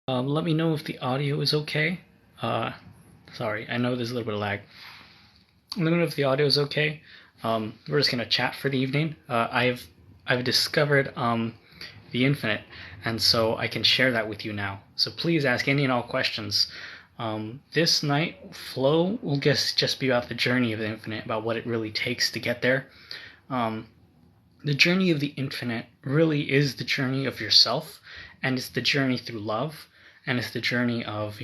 Let me know if the audio is okay. Uh, Sorry, I know there's a little bit of lag. Let me know if the audio is okay. We're just gonna chat for the evening. I've discovered the infinite, and so I can share that with you now. So please ask any and all questions. This night, flow will just be about the journey of the infinite, about what it really takes to get there. Um, the journey of the infinite really is the journey of yourself, and it's the journey through love, and it's the journey of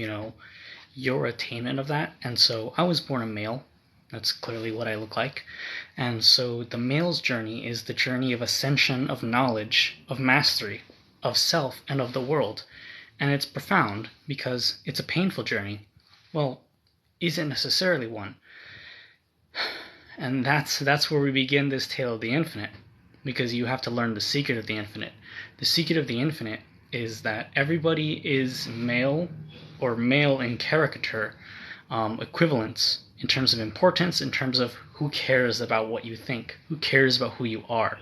your attainment of that. And so I was born a male. That's clearly what I look like. And so the male's journey is the journey of ascension, of knowledge, of mastery, of self, and of the world. And it's profound because it's a painful journey. Well, isn't necessarily one. And that's where we begin this tale of the infinite, because you have to learn the secret of the infinite. The secret of the infinite is that everybody is male, or male in caricature, equivalents in terms of importance, in terms of who cares about what you think, who cares about who you are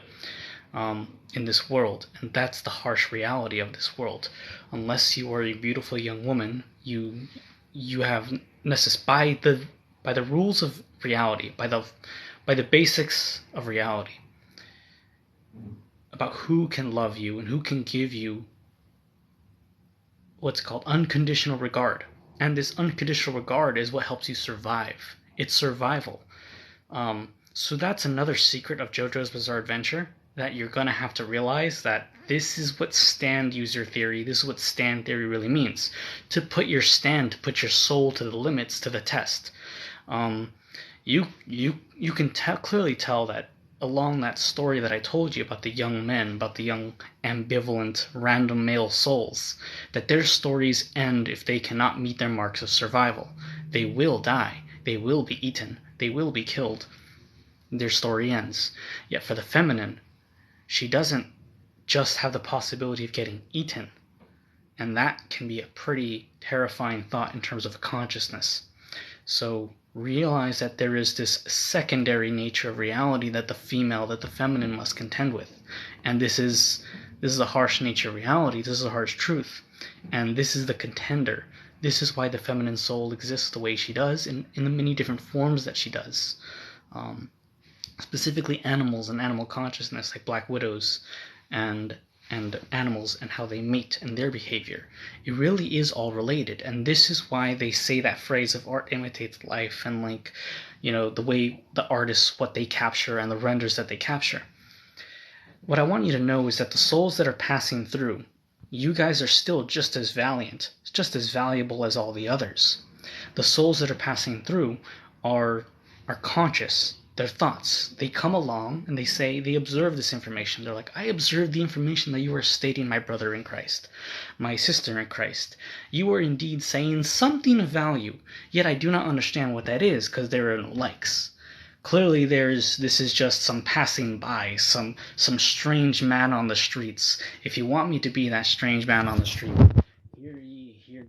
in this world. And that's the harsh reality of this world. Unless you are a beautiful young woman, you have by the rules of reality, by the basics of reality, about who can love you and who can give you what's called unconditional regard. And this unconditional regard is what helps you survive. It's survival. So that's another secret of JoJo's Bizarre Adventure, that you're going to have to realize that this is what stand user theory, this is what stand theory really means. To put your stand, to put your soul to the limits, to the test. You can clearly tell that along that story that I told you about the young men, about the young ambivalent random male souls, that their stories end if they cannot meet their marks of survival. They will die. They will be eaten. They will be killed. Their story ends. Yet for the feminine, she doesn't just have the possibility of getting eaten. And that can be a pretty terrifying thought in terms of consciousness. So realize that there is this secondary nature of reality that the feminine must contend with. And this is a harsh nature of reality, this is a harsh truth. And this is the contender. This is why the feminine soul exists the way she does, in the many different forms that she does. Specifically animals and animal consciousness, like black widows and animals, and how they mate and their behavior. It really is all related, and this is why they say that phrase of art imitates life, and the way the artists, what they capture, and the renders that they capture. What I want you to know is that the souls that are passing through, you guys are still just as valiant, just as valuable as all the others. The souls that are passing through are conscious. Their thoughts, they come along and they observe this information. They're like, I observe the information that you are stating, my brother in Christ, my sister in Christ. You are indeed saying something of value, yet I do not understand what that is, because there are no likes. Clearly this is just some passing by, some strange man on the streets. If you want me to be that strange man on the street, hear ye, hear.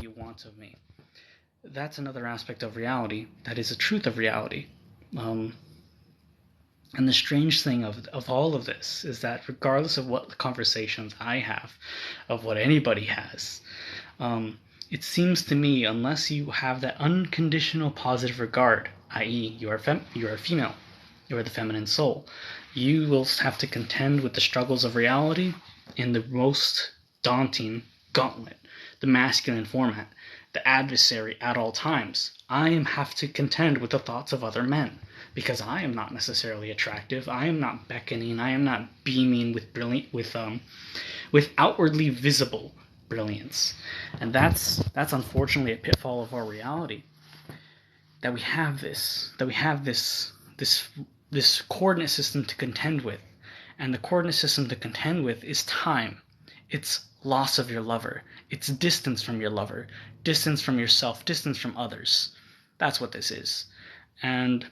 You want of me. That's another aspect of reality. That is a truth of reality. And the strange thing of all of this is that regardless of what conversations I have, of what anybody has, it seems to me, unless you have that unconditional positive regard, i.e. you are a female, you are the feminine soul, you will have to contend with the struggles of reality in the most daunting gauntlet, the masculine format, the adversary at all times. I have to contend with the thoughts of other men, because I am not necessarily attractive. I am not beckoning. I am not beaming with outwardly visible brilliance. And that's unfortunately a pitfall of our reality. That we have this coordinate system to contend with. And the coordinate system to contend with is time. It's loss of your lover. It's distance from your lover. Distance from yourself. Distance from others. That's what this is. And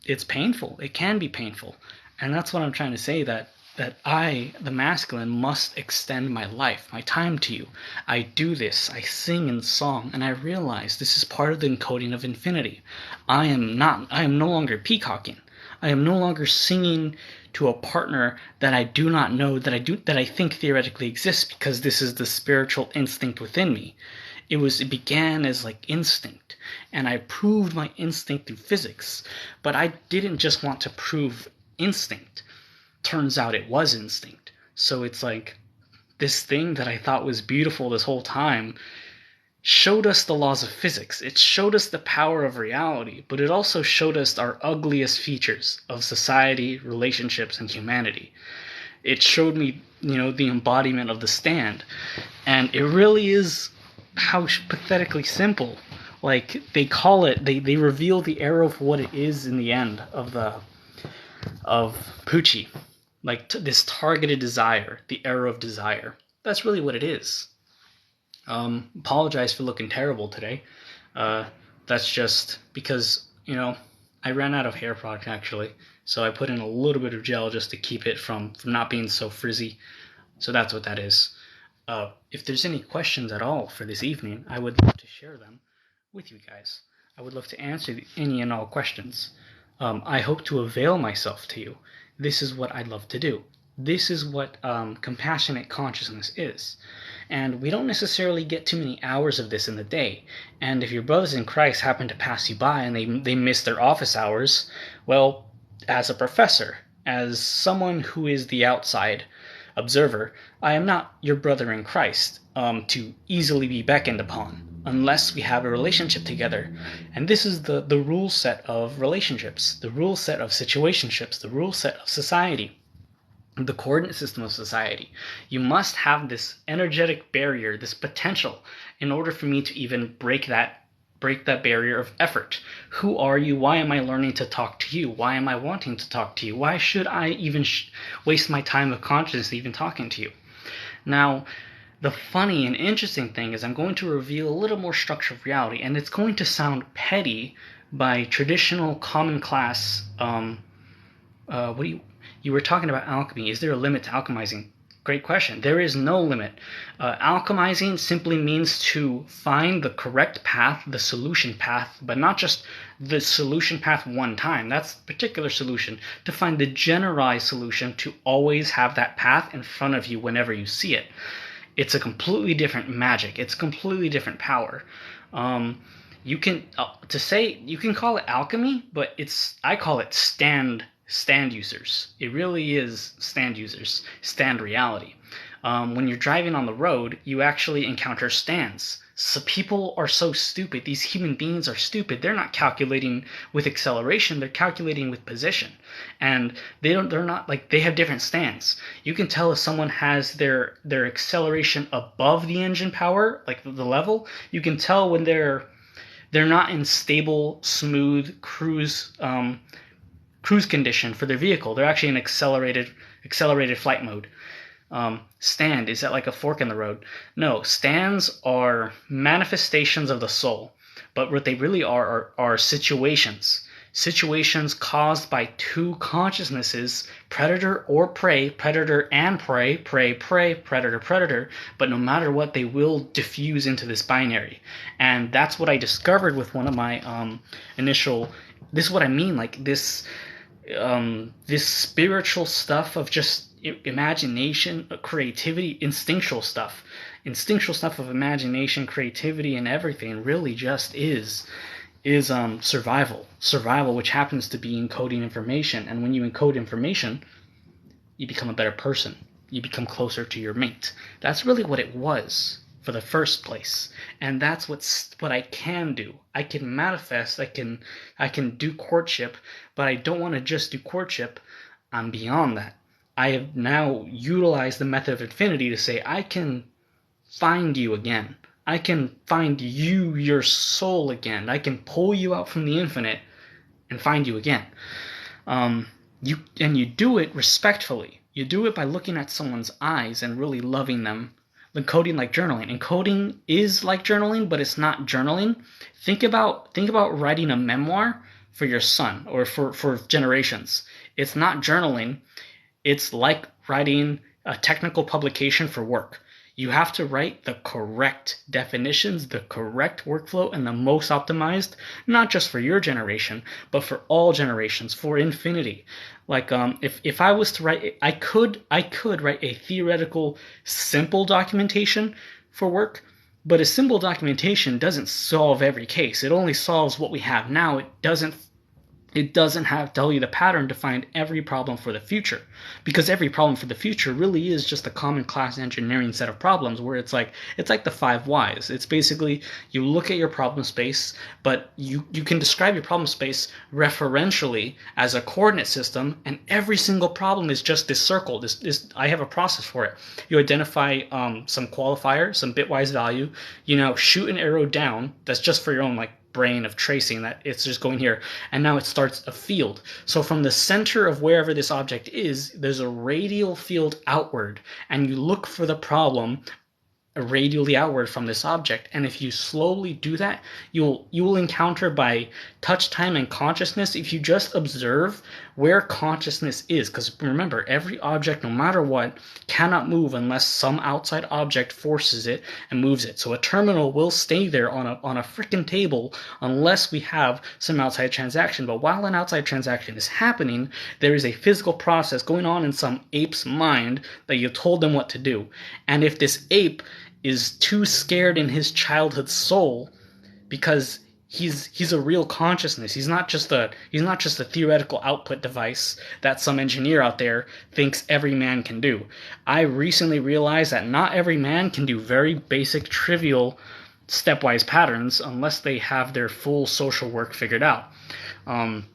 it's painful. It can be painful. And that's what I'm trying to say, that that I, the masculine, must extend my life, my time to you. I do this, I sing in song, and I realize this is part of the encoding of infinity. I am no longer peacocking. I am no longer singing to a partner that I do not know, that I think theoretically exists, because this is the spiritual instinct within me. It began as like instinct, and I proved my instinct through physics, but I didn't just want to prove instinct. Turns out it was instinct. So it's like this thing that I thought was beautiful this whole time showed us the laws of physics. It showed us the power of reality, but it also showed us our ugliest features of society, relationships, and humanity. It showed me, the embodiment of the stand. And it really is how pathetically simple. Like, they call it, they reveal the arrow for what it is in the end of Poochie. Like this targeted desire, the arrow of desire. That's really what it is. Apologize for looking terrible today. That's just because, I ran out of hair product actually. So I put in a little bit of gel just to keep it from not being so frizzy. So that's what that is. If there's any questions at all for this evening, I would love to share them with you guys. I would love to answer any and all questions. I hope to avail myself to you. This is what I'd love to do. This is what compassionate consciousness is. And we don't necessarily get too many hours of this in the day. And if your brothers in Christ happen to pass you by and they miss their office hours, well, as a professor, as someone who is the outside observer, I am not your brother in Christ to easily be beckoned upon unless we have a relationship together. And this is the rule set of relationships, the rule set of situationships, the rule set of society, the coordinate system of society. You must have this energetic barrier, this potential, in order for me to even break that barrier of effort. Who are you? Why am I learning to talk to you? Why am I wanting to talk to you? Why should I even waste my time of consciousness even talking to you? Now, the funny and interesting thing is I'm going to reveal a little more structure of reality, and it's going to sound petty by traditional common class. You were talking about alchemy. Is there a limit to alchemizing? Great question. There is no limit. Alchemizing simply means to find the correct path, the solution path, but not just the solution path one time. That's a particular solution. To find the generalized solution, to always have that path in front of you whenever you see it. It's a completely different magic. It's a completely different power. You can call it alchemy, but I call it stand users. It really is stand users, stand reality. When you're driving on the road, you actually encounter stands. So people are so stupid. These human beings are stupid. They're not calculating with acceleration. They're calculating with position. And they have different stands. You can tell if someone has their acceleration above the engine power, like the level. You can tell when they're not in stable, smooth cruise condition for their vehicle. They're actually in accelerated flight mode. Stand, is that like a fork in the road? No, stands are manifestations of the soul, but what they really are situations. Situations caused by two consciousnesses, predator or prey, predator and prey, prey, predator, predator, but no matter what, they will diffuse into this binary. And that's what I discovered with one of my this is what I mean, like this spiritual stuff of just imagination, creativity, instinctual stuff of imagination, creativity, and everything really just is survival, which happens to be encoding information. And when you encode information, you become a better person. You become closer to your mate. That's really what it was for the first place. And that's what I can do. I can manifest, I can do courtship, but I don't want to just do courtship. I'm beyond that. I have now utilized the method of infinity to say I can find you again. I can find you, your soul again. I can pull you out from the infinite and find you again. You do it respectfully. You do it by looking at someone's eyes and really loving them. Encoding like journaling. Encoding is like journaling, but it's not journaling. Think about writing a memoir for your son or for generations. It's not journaling. It's like writing a technical publication for work. You have to write the correct definitions, the correct workflow, and the most optimized, not just for your generation, but for all generations, for infinity. Like, if I was to write, I could write a theoretical, simple documentation for work, but a simple documentation doesn't solve every case. It only solves what we have now. It doesn't have tell you the pattern to find every problem for the future, because every problem for the future really is just a common class engineering set of problems where it's like the five whys. It's basically you look at your problem space, but you can describe your problem space referentially as a coordinate system, and every single problem is just this circle. This I have a process for it. You identify some qualifier, some bitwise value, shoot an arrow down that's just for your own like brain of tracing, that it's just going here, and now it starts a field. So from the center of wherever this object is, there's a radial field outward, and you look for the problem radially outward from this object. And if you slowly do that, you will encounter by touch time and consciousness, if you just observe where consciousness is, because remember, every object, no matter what, cannot move unless some outside object forces it and moves it. So a terminal will stay there on a freaking table unless we have some outside transaction. But while an outside transaction is happening, there is a physical process going on in some ape's mind that you told them what to do. And if this ape is too scared in his childhood soul, because he's a real consciousness. He's not just a theoretical output device that some engineer out there thinks every man can do. I recently realized that not every man can do very basic, trivial, stepwise patterns unless they have their full social work figured out. And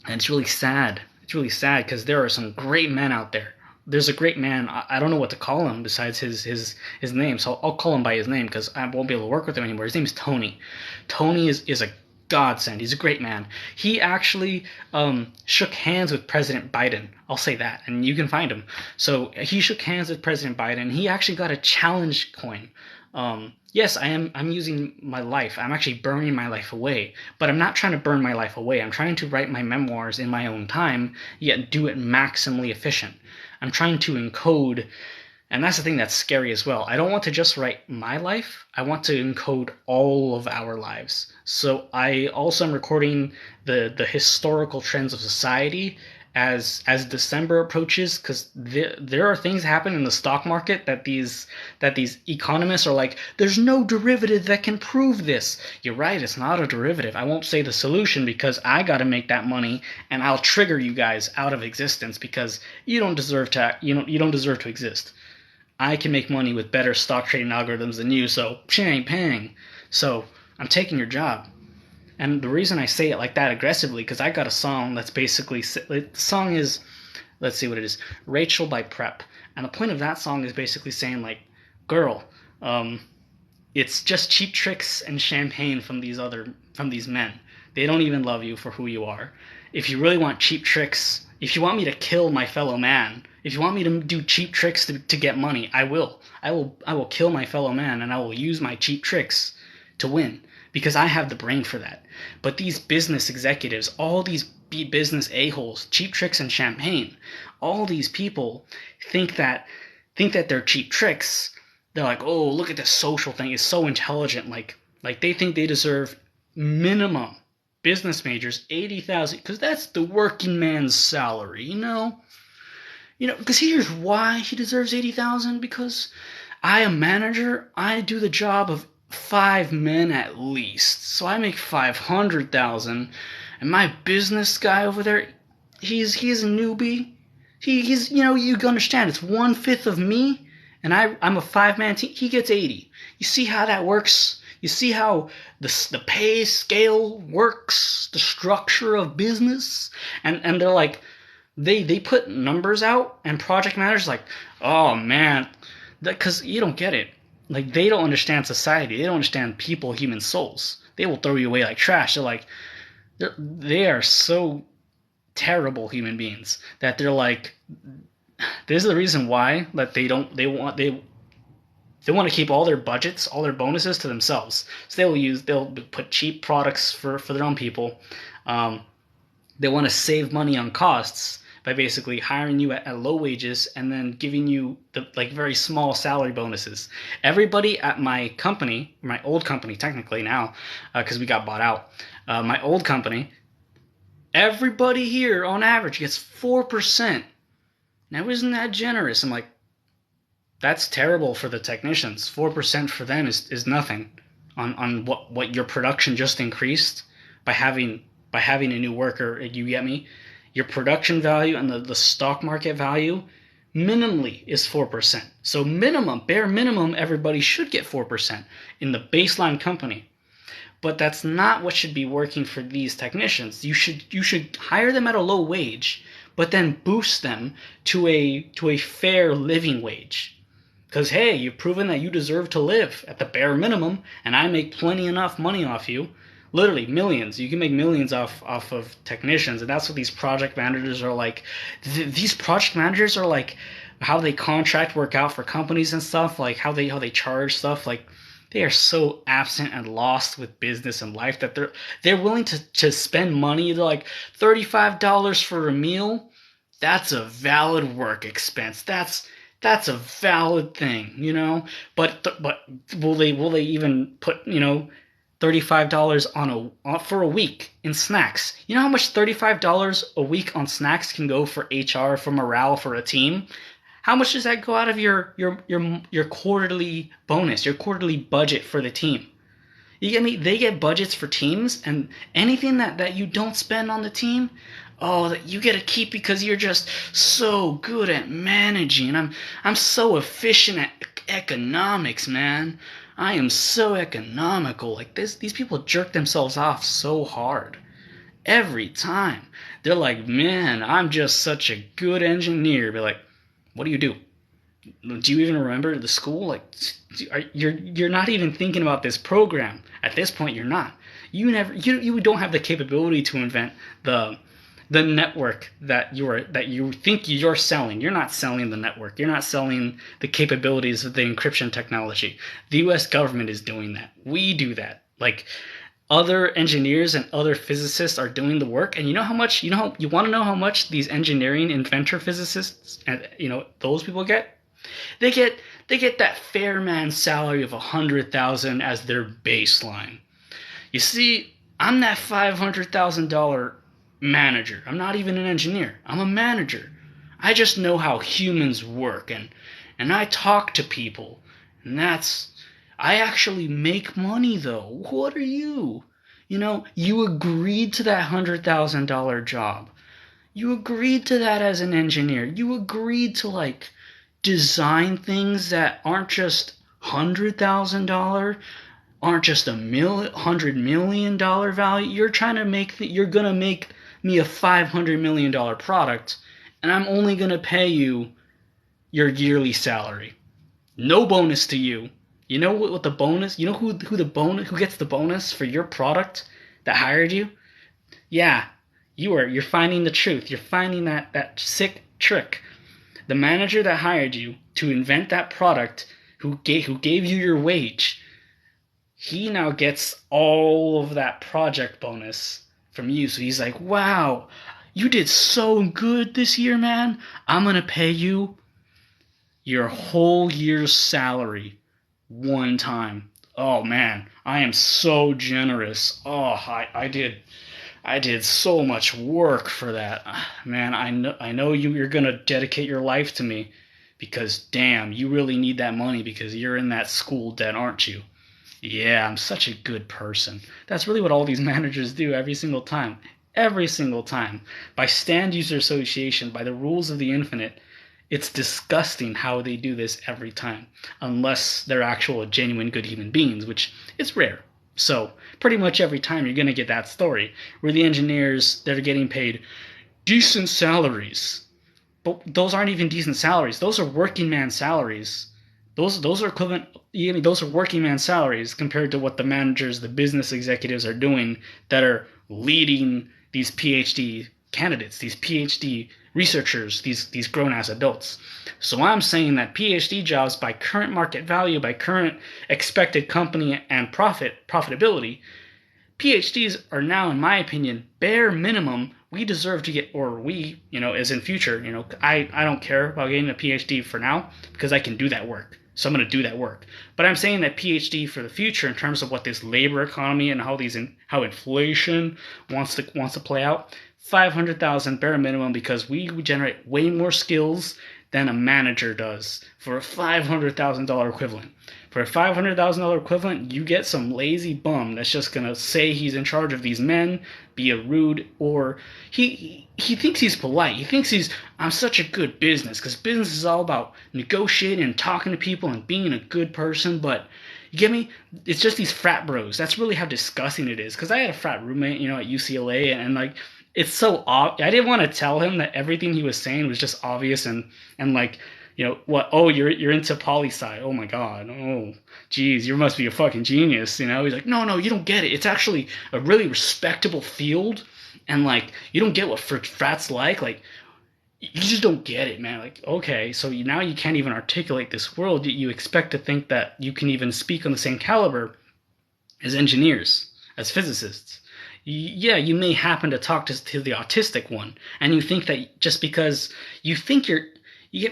it's really sad. It's really sad because there are some great men out there. There's a great man, I don't know what to call him besides his name, so I'll call him by his name because I won't be able to work with him anymore. His name is Tony. Tony is a godsend. He's a great man. He actually shook hands with President Biden. I'll say that, and you can find him. So he shook hands with President Biden. He actually got a challenge coin. Yes, I'm using my life. I'm actually burning my life away, but I'm not trying to burn my life away. I'm trying to write my memoirs in my own time, yet do it maximally efficient. I'm trying to encode, and that's the thing that's scary as well. I don't want to just write my life. I want to encode all of our lives. So I also am recording the historical trends of society as December approaches, because there are things happen in the stock market that these economists are like, there's no derivative that can prove this. You're right, it's not a derivative. I won't say the solution because I got to make that money, and I'll trigger you guys out of existence because you don't deserve to exist. I can make money with better stock trading algorithms than you, so chang pang. So I'm taking your job. And the reason I say it like that aggressively, because I got a song that's basically, the song is, let's see what it is, Rachel by Prep. And the point of that song is basically saying, like, girl, it's just cheap tricks and champagne from these men. They don't even love you for who you are. If you really want cheap tricks, if you want me to kill my fellow man, if you want me to do cheap tricks to get money, I will. I will kill my fellow man, and I will use my cheap tricks to win. Because I have the brain for that. But these business executives, all these business a-holes, cheap tricks and champagne, all these people think that they're cheap tricks. They're like, oh, look at this social thing. It's so intelligent. Like they think they deserve minimum business majors $80,000 because that's the working man's salary, because here's why he deserves $80,000, because I am manager. I do the job of 5 men at least, so I make $500,000, and my business guy over there, he's a newbie. He's you understand, it's 1/5 of me, and I'm a 5-man team. He gets 80. You see how that works? You see how the pay scale works, the structure of business, and they're like, they put numbers out, and project managers like, oh man, because you don't get it. Like, they don't understand society. They don't understand people, human souls. They will throw you away like trash. They're like, they are so terrible human beings that they're like, this is the reason why that they want to keep all their budgets, all their bonuses to themselves. So they'll put cheap products for their own people. They want to save money on costs, by basically hiring you at low wages and then giving you the like very small salary bonuses. Everybody at my company, my old company technically now, because we got bought out, my old company, everybody here on average gets 4%. Now isn't that generous? I'm like, that's terrible for the technicians. 4% for them is nothing on what your production just increased by having a new worker. You get me? Your production value and the stock market value minimally is 4%. So minimum, bare minimum, everybody should get 4% in the baseline company. But that's not what should be working for these technicians. You should hire them at a low wage, but then boost them to a fair living wage. Because, hey, you've proven that you deserve to live at the bare minimum, and I make plenty enough money off you. Literally, millions. You can make millions off of technicians, and that's what these project managers are like. These project managers are like how they contract work out for companies and stuff, like how they charge stuff. Like, they are so absent and lost with business and life that they're willing to spend money. They're like, $35 for a meal. That's a valid work expense. That's a valid thing, you know. But will they even put, you know, $35 for a week in snacks? You know how much $35 a week on snacks can go for HR, for morale, for a team? How much does that go out of your quarterly bonus, your quarterly budget for the team? You get me? They get budgets for teams, and anything that you don't spend on the team, oh, that you get to keep because you're just so good at managing. I'm so efficient at economics, man. I am so economical. Like this, these people jerk themselves off so hard every time. They're like, man, I'm just such a good engineer. Be like, what do you do? Do you even remember the school? Like, you're not even thinking about this program at this point. You're not. You don't have the capability to invent the network that you think you're selling. You're not selling the network. You're not selling the capabilities of the encryption technology. The U.S. government is doing that. We do that. Like, other engineers and other physicists are doing the work, and you know how much, you want to know how much these engineering inventor physicists and those people get? They get that fair man's salary of $100,000 as their baseline. You see, I'm that $500,000 manager. I'm not even an engineer. I'm a manager. I just know how humans work, and I talk to people, and I actually make money, though. What are you? You agreed to that $100,000 job. You agreed to that as an engineer. You agreed to, design things that aren't just $100,000, aren't just $100 million value. You're trying to you're going to make me a $500 million product, and I'm only going to pay you your yearly salary. No bonus to you. You know what the bonus? You know who gets the bonus for your product that hired you? Yeah, you're finding the truth. You're finding that sick trick. The manager that hired you to invent that product, who gave you your wage, he now gets all of that project bonus from you. So he's like, wow, you did so good this year, man. I'm going to pay you your whole year's salary one time. Oh man, I am so generous. Oh, I did so much work for that. Man, I know you're going to dedicate your life to me because damn, you really need that money because you're in that school debt, aren't you? Yeah, I'm such a good person. That's really what all these managers do every single time. Every single time. By stand user association, by the rules of the infinite, it's disgusting how they do this every time. Unless they're actual genuine good human beings, which is rare. So, pretty much every time you're going to get that story where the engineers, they're getting paid decent salaries. But those aren't even decent salaries. Those are working man salaries. Those are equivalent. Those are working man salaries compared to what the managers, the business executives are doing that are leading these PhD candidates, these PhD researchers, these grown-ass adults. So I'm saying that PhD jobs, by current market value, by current expected company and profitability, PhDs are now, in my opinion, bare minimum we deserve to get, or we, as in future, I don't care about getting a PhD for now because I can do that work. So I'm going to do that work. But I'm saying that PhD for the future in terms of what this labor economy and how inflation wants to play out, 500,000 bare minimum, because we generate way more skills than a manager does for a $500,000 equivalent. For a $500,000 equivalent, you get some lazy bum that's just gonna say he's in charge of these men, be a rude, or he thinks he's polite. He thinks I'm such a good business, because business is all about negotiating and talking to people and being a good person. But you get me? It's just these frat bros. That's really how disgusting it is. Because I had a frat roommate, at UCLA, and like, it's so I didn't want to tell him that everything he was saying was just obvious and like, what? Oh, you're into poli sci. Oh my god. Oh, geez, you must be a fucking genius. He's like, no, you don't get it. It's actually a really respectable field, and like, you don't get what frats like. Like, you just don't get it, man. Like, okay, so now you can't even articulate this world. You expect to think that you can even speak on the same caliber as engineers, as physicists. Yeah, you may happen to talk to the autistic one, and you think that just because you think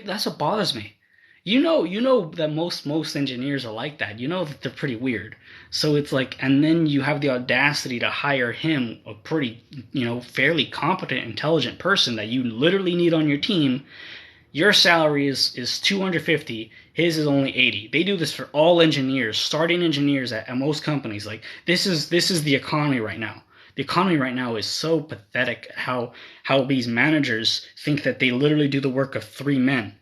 that's what bothers me. You know that most engineers are like that. You know that they're pretty weird. So it's like, and then you have the audacity to hire him, a pretty, fairly competent, intelligent person that you literally need on your team. Your salary is 250. His is only 80. They do this for all engineers, starting engineers at most companies. Like, this is the economy right now. The economy right now is so pathetic, how these managers think that they literally do the work of 3 men.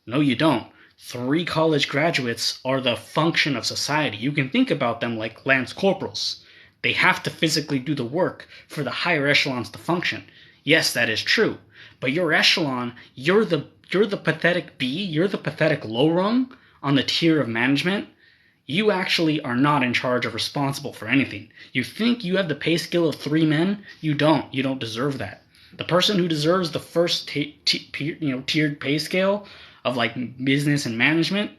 No, you don't. 3 college graduates are the function of society. You can think about them like lance corporals. They have to physically do the work for the higher echelons to function. Yes, that is true. But your echelon, you're the pathetic B, you're the pathetic low rung on the tier of management. You actually are not in charge or responsible for anything. You think you have the pay scale of 3 men? You don't. You don't deserve that. The person who deserves the first tiered pay scale of like business and management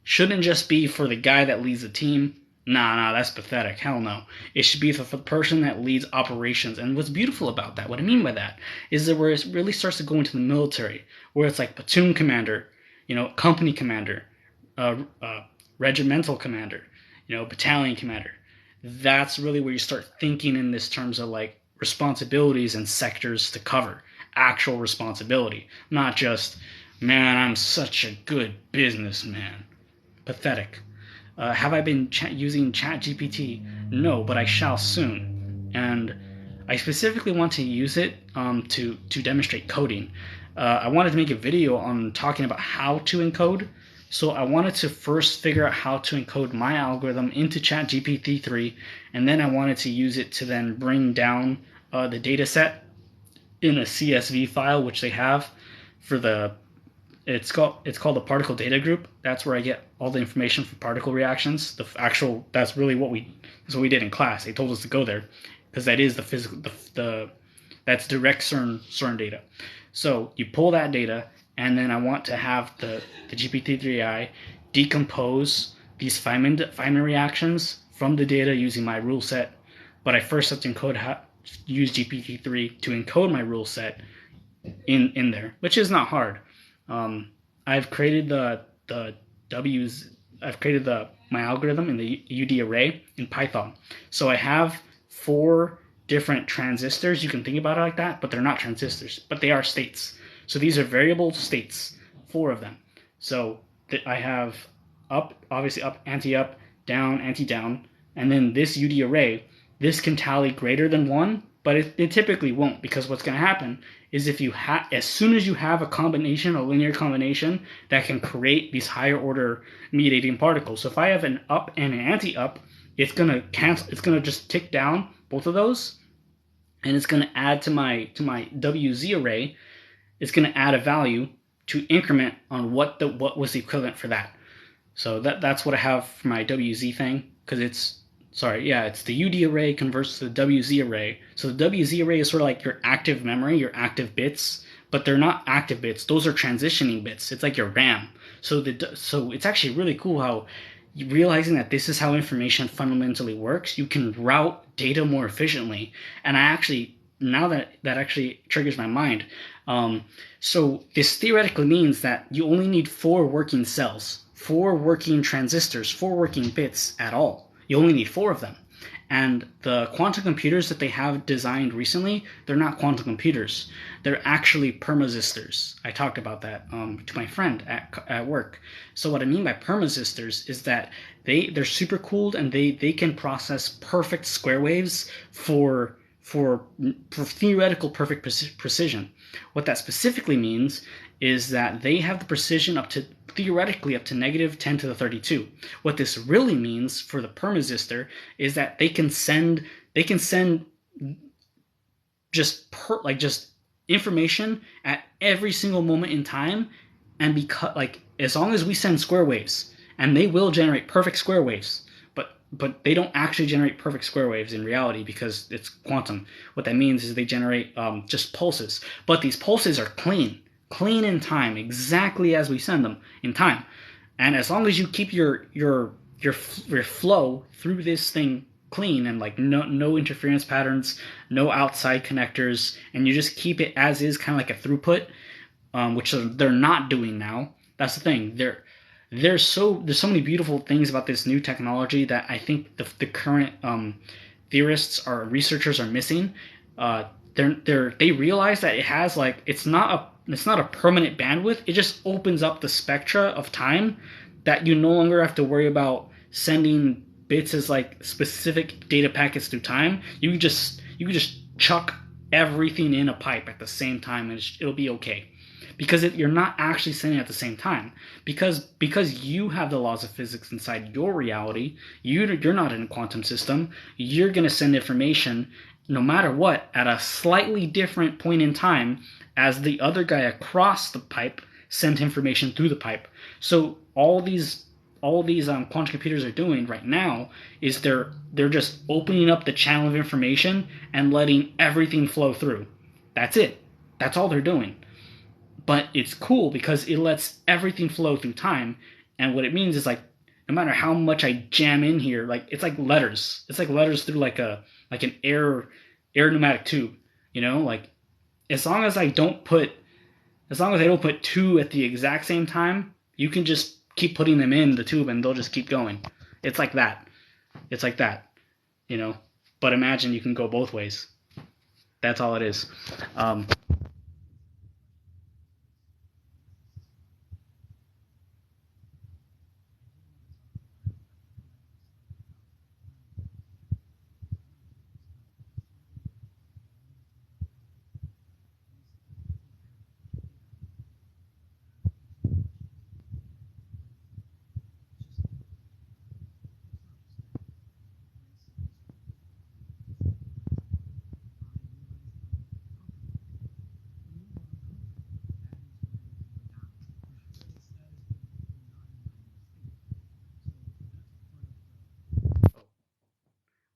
shouldn't just be for the guy that leads the team. Nah, that's pathetic. Hell no. It should be for the person that leads operations. And what's beautiful about that, what I mean by that, is that where it really starts to go into the military, where it's like platoon commander, company commander, regimental commander, battalion commander. That's really where you start thinking in this terms of like responsibilities and sectors to cover. Actual responsibility. Not just, man, I'm such a good businessman. Pathetic. Have I been using ChatGPT? No, but I shall soon. And I specifically want to use it to demonstrate coding. I wanted to make a video on talking about how to encode. So I wanted to first figure out how to encode my algorithm into ChatGPT 3, and then I wanted to use it to then bring down the data set in a CSV file, which they have for it's called the particle data group. That's where I get all the information for particle reactions. That's what we did in class. They told us to go there because that is the physical, that's direct CERN data. So you pull that data, and then I want to have the GPT-3i decompose these Feynman reactions from the data using my rule set. But I first have to use GPT-3 to encode my rule set in there, which is not hard. I've created my algorithm in the UD array in Python. So I have 4 different transistors. You can think about it like that, but they're not transistors, but they are states. So these are variable states, 4 of them. So I have up, obviously up, anti-up, down, anti-down, and then this UD array, this can tally greater than 1, but it typically won't, because what's going to happen is as soon as you have a linear combination that can create these higher order mediating particles. So if I have an up and an anti-up, it's going to cancel. It's going to just tick down both of those, and it's going to add to my WZ array. It's going to add a value to increment on what was the equivalent for that. So that's what I have for my WZ thing, because it's the UD array converts to the WZ array. So the WZ array is sort of like your active memory, your active bits, but they're not active bits. Those are transitioning bits. It's like your RAM. So it's actually really cool how realizing that this is how information fundamentally works, you can route data more efficiently. And I actually now that actually triggers my mind. So this theoretically means that you only need 4 working cells, 4 working transistors, 4 working bits at all. You only need 4 of them. And the quantum computers that they have designed recently, they're not quantum computers. They're actually permazistors. I talked about that to my friend at work. So what I mean by permazistors is that they're super cooled, and they can process perfect square waves for theoretical perfect precision. What that specifically means is that they have the precision theoretically up to negative 10 to the 32. What this really means for the permazistor is that they can send just information at every single moment in time, and as long as we send square waves, and they will generate perfect square waves, but they don't actually generate perfect square waves in reality because it's quantum. What that means is they generate just pulses, but these pulses are clean in time, exactly as we send them in time. And as long as you keep your flow through this thing clean, and like no interference patterns, no outside connectors, and you just keep it as is, kind of like a throughput, which they're not doing now. That's the thing. There's so many beautiful things about this new technology that I think the current theorists or researchers are missing. They realize that it has it's not a permanent bandwidth. It just opens up the spectra of time, that you no longer have to worry about sending bits as like specific data packets through time. You can just chuck everything in a pipe at the same time, and it'll be okay. Because you're not actually sending at the same time. Because you have the laws of physics inside your reality, you're not in a quantum system, you're going to send information no matter what at a slightly different point in time as the other guy across the pipe sent information through the pipe. So all these quantum computers are doing right now is they're just opening up the channel of information and letting everything flow through. That's it. That's all they're doing. But it's cool because it lets everything flow through time, and what it means is no matter how much I jam in here, it's like letters. It's like letters through an air pneumatic tube. As long as I don't put 2 at the exact same time, you can just keep putting them in the tube and they'll just keep going. It's like that. But imagine you can go both ways. That's all it is.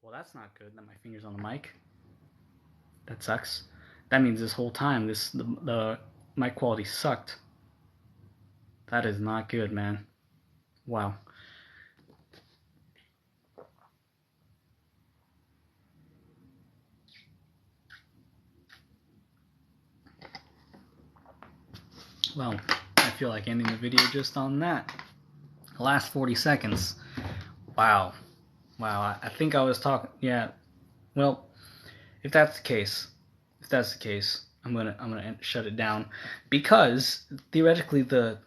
Well, that's not good that my finger's on the mic. That sucks. That means this whole time the mic quality sucked. That is not good, man. Wow. Well, I feel like ending the video just on that. The last 40 seconds. Wow. I think I was talking. Yeah. Well, if that's the case, I'm gonna shut it down, because theoretically the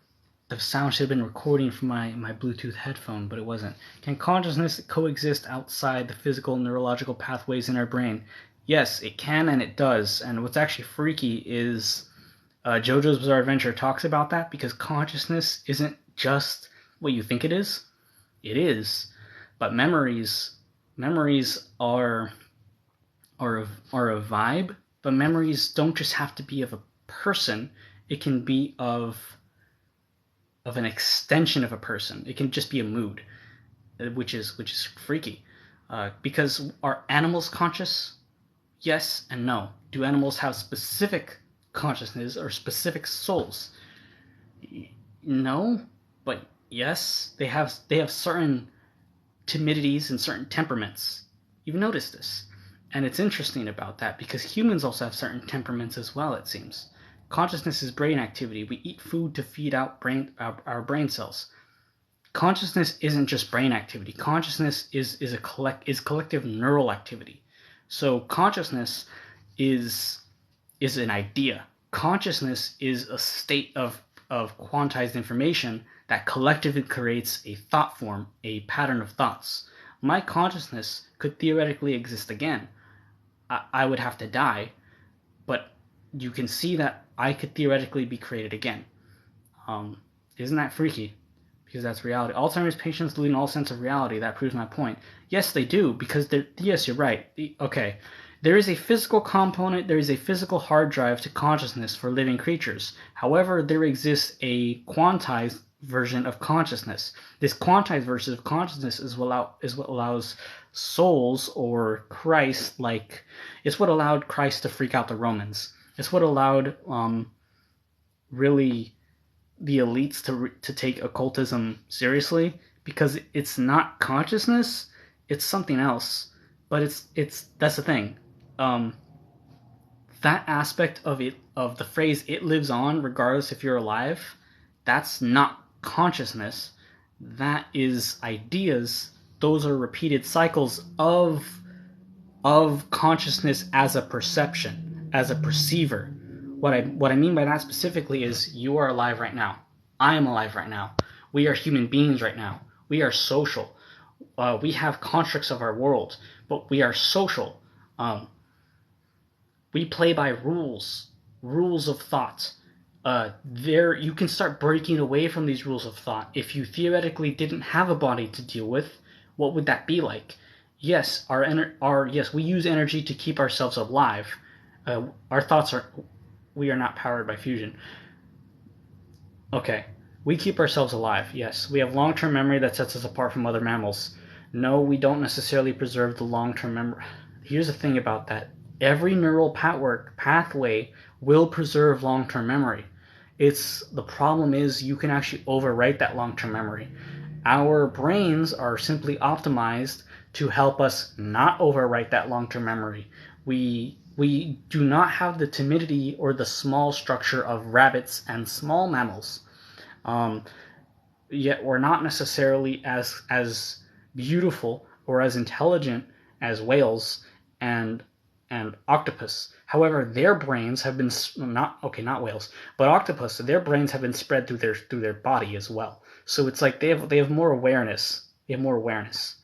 sound should have been recording from my Bluetooth headphone, but it wasn't. Can consciousness coexist outside the physical neurological pathways in our brain? Yes, it can, and it does. And what's actually freaky is JoJo's Bizarre Adventure talks about that, because consciousness isn't just what you think it is. It is, but memories are a vibe. But memories don't just have to be of a person. It can be of an extension of a person. It can just be a mood, which is freaky. Because are animals conscious? Yes and no. Do animals have specific consciousness or specific souls? No, but yes, they have certain timidities and certain temperaments. You've noticed this. And it's interesting about that because humans also have certain temperaments as well, it seems. Consciousness is brain activity. We eat food to feed out our brain cells. Consciousness isn't just brain activity. Consciousness is collective neural activity. So consciousness is an idea. Consciousness is a state of quantized information that collectively creates a thought form, a pattern of thoughts. My consciousness could theoretically exist again. I would have to die, but you can see that I could theoretically be created again. Isn't that freaky? Because that's reality. Alzheimer's patients lose all sense of reality. That proves my point. Yes, they do, because yes, you're right. Okay, there is a physical component, there is a physical hard drive to consciousness for living creatures. However, there exists a quantized version of consciousness. This quantized version of consciousness is what allows souls or Christ, like, it's what allowed Christ to freak out the Romans. It's what allowed really the elites to take occultism seriously, because it's not consciousness, it's something else. But it's that's the thing. That aspect of it, of the phrase "it lives on regardless if you're alive," that's not consciousness. That is ideas. Those are repeated cycles of consciousness as a perception, as a perceiver. What I mean by that specifically is you are alive right now. I am alive right now. We are human beings right now. We are social. We have constructs of our world, but we are social. We play by rules of thought. There you can start breaking away from these rules of thought. If you theoretically didn't have a body to deal with, what would that be like? Yes, yes, we use energy to keep ourselves alive. Our thoughts we are not powered by fusion. Okay, we keep ourselves alive, yes. We have long-term memory that sets us apart from other mammals. No, we don't necessarily preserve the long-term memory. Here's the thing about that. Every neural pathway will preserve long-term memory. The problem is you can actually overwrite that long-term memory. Our brains are simply optimized to help us not overwrite that long-term memory. We do not have the timidity or the small structure of rabbits and small mammals. Yet we're not necessarily as beautiful or as intelligent as whales and octopus. However, their brains have been not whales, but octopus. Their brains have been spread through their body as well. So it's like they have more awareness. They have more awareness.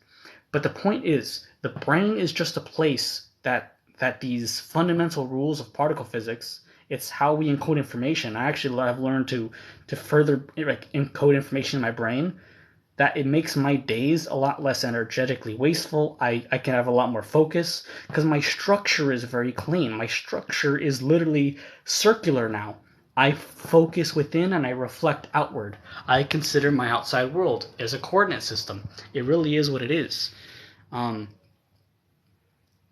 But the point is, the brain is just a place that these fundamental rules of particle physics, it's how we encode information. I actually have learned to further encode information in my brain, that it makes my days a lot less energetically wasteful. I can have a lot more focus because my structure is very clean. My structure is literally circular now. I focus within and I reflect outward. I consider my outside world as a coordinate system. It really is what it is.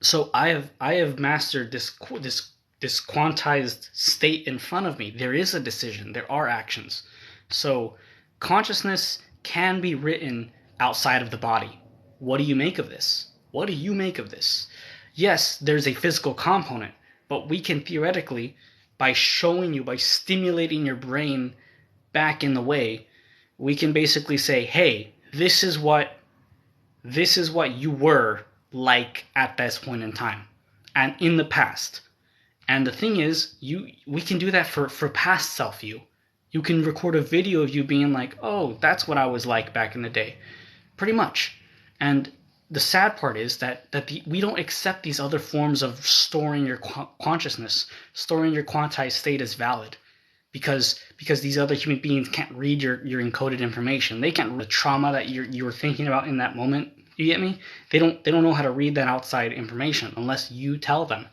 So I have mastered this quantized state in front of me. There is a decision. There are actions. So consciousness can be written outside of the body. What do you make of this? What do you make of this? Yes, there's a physical component, but we can theoretically, by stimulating your brain back in the way, we can basically say, hey, this is what you were like at this point in time and in the past. And the thing is, we can do that for past self you. You can record a video of you being like, oh, that's what I was like back in the day. Pretty much. And the sad part is that we don't accept these other forms of storing your consciousness, storing your quantized state as valid. Because these other human beings can't read your encoded information. They can't read the trauma that you were thinking about in that moment. You get me? They don't know how to read that outside information unless you tell them.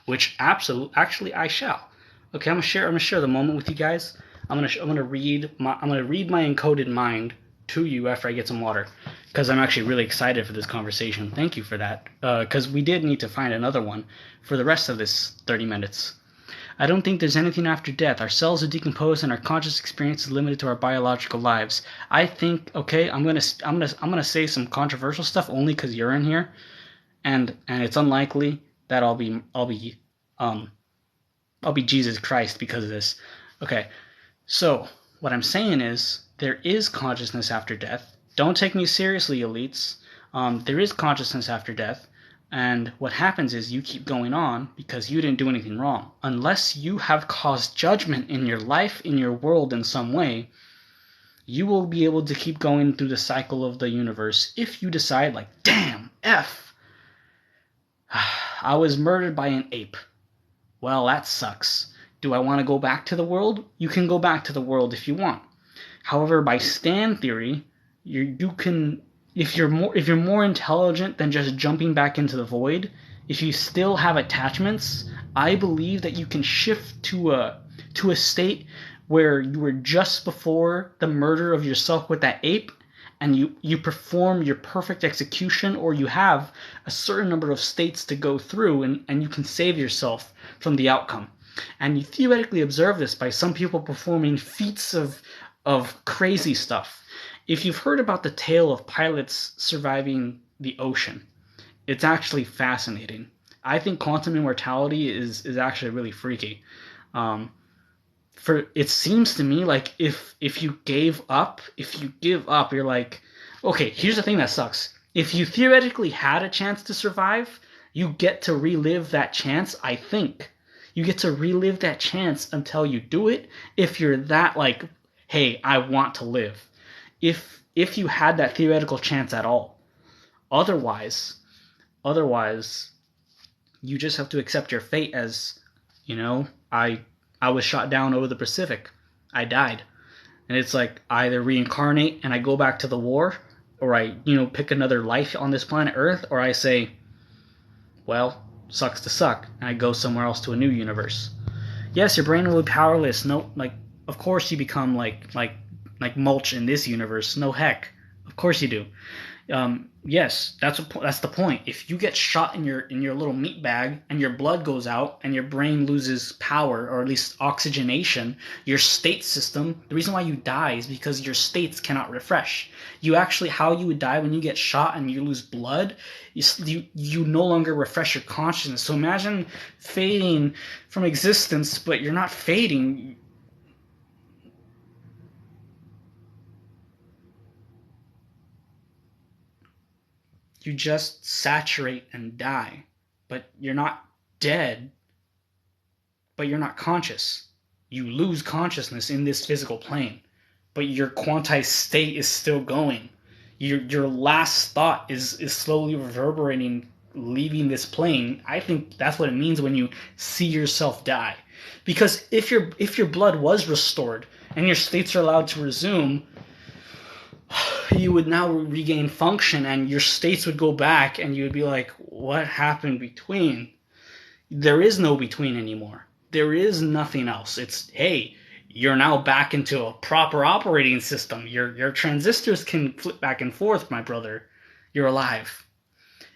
Which actually I shall. Okay, I'm gonna share the moment with you guys. I'm gonna read my encoded mind to you after I get some water, because I'm actually really excited for this conversation. Thank you for that, because we did need to find another one for the rest of this 30 minutes. I don't think there's anything after death. Our cells are decomposed and our conscious experience is limited to our biological lives. I think, okay, I'm gonna say some controversial stuff only because you're in here. and it's unlikely that I'll be Jesus Christ because of this. Okay, so what I'm saying is there is consciousness after death. Don't take me seriously, elites. There is consciousness after death, and what happens is you keep going on because you didn't do anything wrong. Unless you have caused judgment in your life, in your world in some way, you will be able to keep going through the cycle of the universe if you decide, like, damn, F, I was murdered by an ape. Well, that sucks. Do I want to go back to the world? You can go back to the world if you want. However, by stand theory, you can, if you're more intelligent than just jumping back into the void, if you still have attachments, I believe that you can shift to a state where you were just before the murder of yourself with that ape, and you perform your perfect execution, or you have a certain number of states to go through, and you can save yourself from the outcome. And you theoretically observe this by some people performing feats of crazy stuff. If you've heard about the tale of pilots surviving the ocean, it's actually fascinating. I think quantum immortality is actually really freaky. For it seems to me like if you give up, you're like, okay, here's the thing that sucks. If you theoretically had a chance to survive, you get to relive that chance, I think. You get to relive that chance until you do it if you're that like, hey, I want to live. If you had that theoretical chance at all. Otherwise, you just have to accept your fate as, I was shot down over the Pacific. I died. And it's like I either reincarnate and I go back to the war, or I, pick another life on this planet Earth, or I say, well, sucks to suck, and I go somewhere else to a new universe. Yes, your brain will be powerless. No, like, of course you become like mulch in this universe. No heck. Of course you do. Yes, that's the point. If you get shot in your little meat bag and your blood goes out and your brain loses power, or at least oxygenation, your state system, the reason why you die is because your states cannot refresh. How you would die when you get shot and you lose blood, you no longer refresh your consciousness. So imagine fading from existence, but you're not fading. You just saturate and die. But you're not dead, but you're not conscious. You lose consciousness in this physical plane, but your quantized state is still going. Your last thought is slowly reverberating, leaving this plane. I think that's what it means when you see yourself die. Because if your blood was restored and your states are allowed to resume, you would now regain function and your states would go back and you would be like, what happened between? There is no between anymore. There is nothing else. It's, hey, you're now back into a proper operating system. Your transistors can flip back and forth, my brother. You're alive.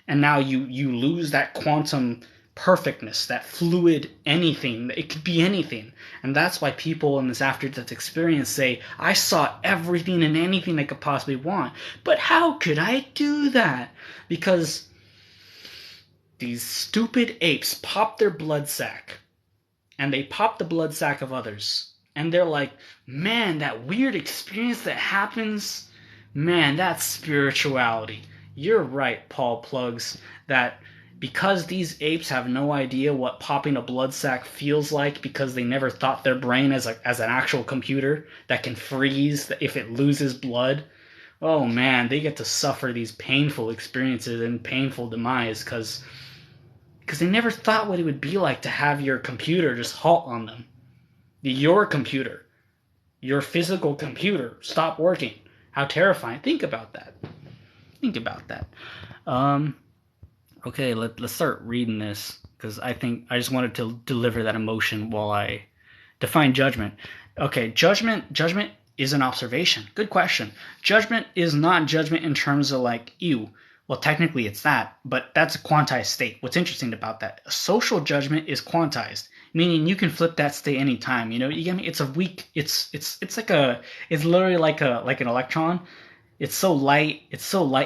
And now you lose that quantum perfectness, that fluid anything. It could be anything. And that's why people in this after-death experience say, I saw everything and anything I could possibly want. But how could I do that? Because these stupid apes pop their blood sac. And they pop the blood sac of others. And they're like, man, that weird experience that happens, man, that's spirituality. You're right, Paul Plugs, that because these apes have no idea what popping a blood sac feels like, because they never thought their brain as an actual computer that can freeze if it loses blood, oh man, they get to suffer these painful experiences and painful demise because they never thought what it would be like to have your computer just halt on them. Your computer, your physical computer, stop working. How terrifying. Think about that. Okay, let's start reading this, because I just wanted to deliver that emotion while I define judgment. Okay, judgment is an observation. Good question. Judgment is not judgment in terms of like, ew. Well, technically it's that, but that's a quantized state. What's interesting about that? A social judgment is quantized, meaning you can flip that state anytime. You get me? It's a weak. It's literally like an electron. It's so light.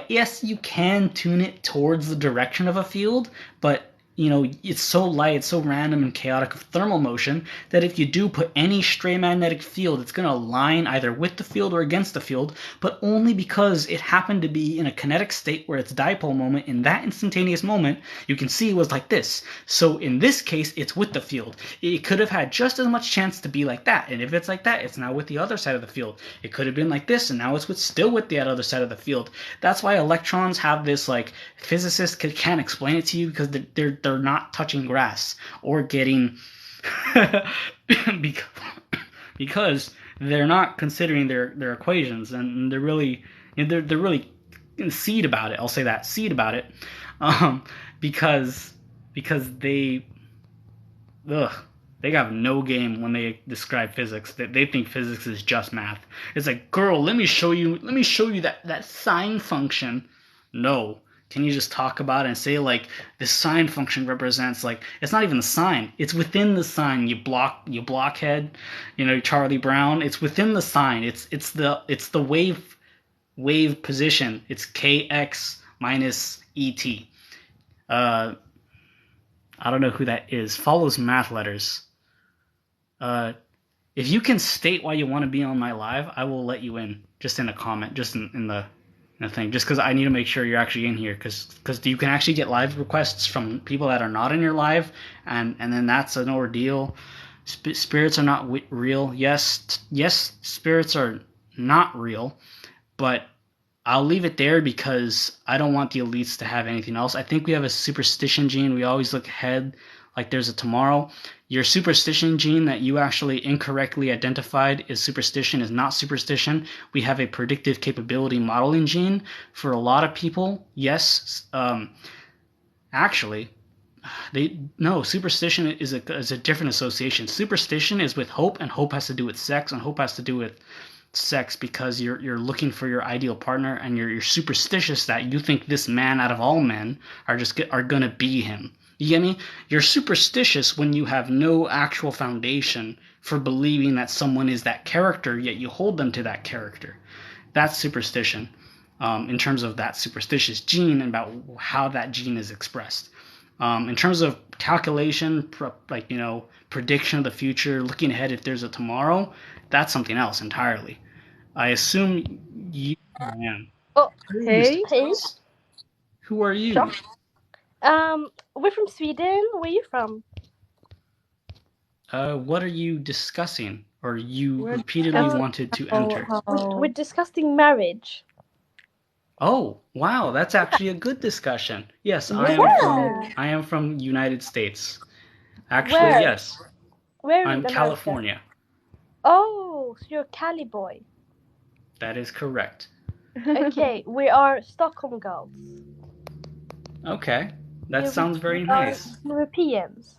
Yes, you can tune it towards the direction of a field, but it's so light, it's so random and chaotic of thermal motion that if you do put any stray magnetic field, it's going to align either with the field or against the field, but only because it happened to be in a kinetic state where its dipole moment in that instantaneous moment, you can see was like this. So in this case, it's with the field. It could have had just as much chance to be like that, and if it's like that, it's now with the other side of the field. It could have been like this, and now it's still with the other side of the field. That's why electrons have this, like, physicists can't explain it to you because they're not touching grass or getting because they're not considering their equations, and they're really seed about it. I'll say that, seed about it, um, because they ugh, they have no game when they describe physics. They think physics is just math. It's like, girl, let me show you that sine function. No. Can you just talk about it and say, like, this sine function represents, like, it's not even the sine. It's within the sine. You blockhead, Charlie Brown. It's within the sine. It's the wave position. It's kx minus et. Uh, I don't know who that is. Follows math letters. If you can state why you want to be on my live, I will let you in. Just in a comment, just in the thing. Just because I need to make sure you're actually in here, because you can actually get live requests from people that are not in your live, and then that's an ordeal. Spirits are not real. Yes, spirits are not real, but I'll leave it there because I don't want the elites to have anything else. I think we have a superstition gene. We always look ahead like there's a tomorrow. Your superstition gene that you actually incorrectly identified is superstition is not superstition. We have a predictive capability modeling gene for a lot of people. Yes, actually, superstition is a different association. Superstition is with hope, and hope has to do with sex, and hope has to do with sex because you're looking for your ideal partner, and you're superstitious that you think this man out of all men are gonna be him. You get me? You're superstitious when you have no actual foundation for believing that someone is that character, yet you hold them to that character. That's superstition, in terms of that superstitious gene and about how that gene is expressed. In terms of calculation, prediction of the future, looking ahead if there's a tomorrow, that's something else entirely. I assume you, man. Oh, Hey. Who are you? We're from Sweden. Where are you from? What are you discussing? Or you repeatedly wanted to enter? We're discussing marriage. Oh, wow, that's actually a good discussion. Yes, I am from United States. Actually, Where? yes. Where I'm in America? California. Oh, so you're a Cali boy. That is correct. Okay, we are Stockholm girls. Okay, that sounds very nice. Europeans.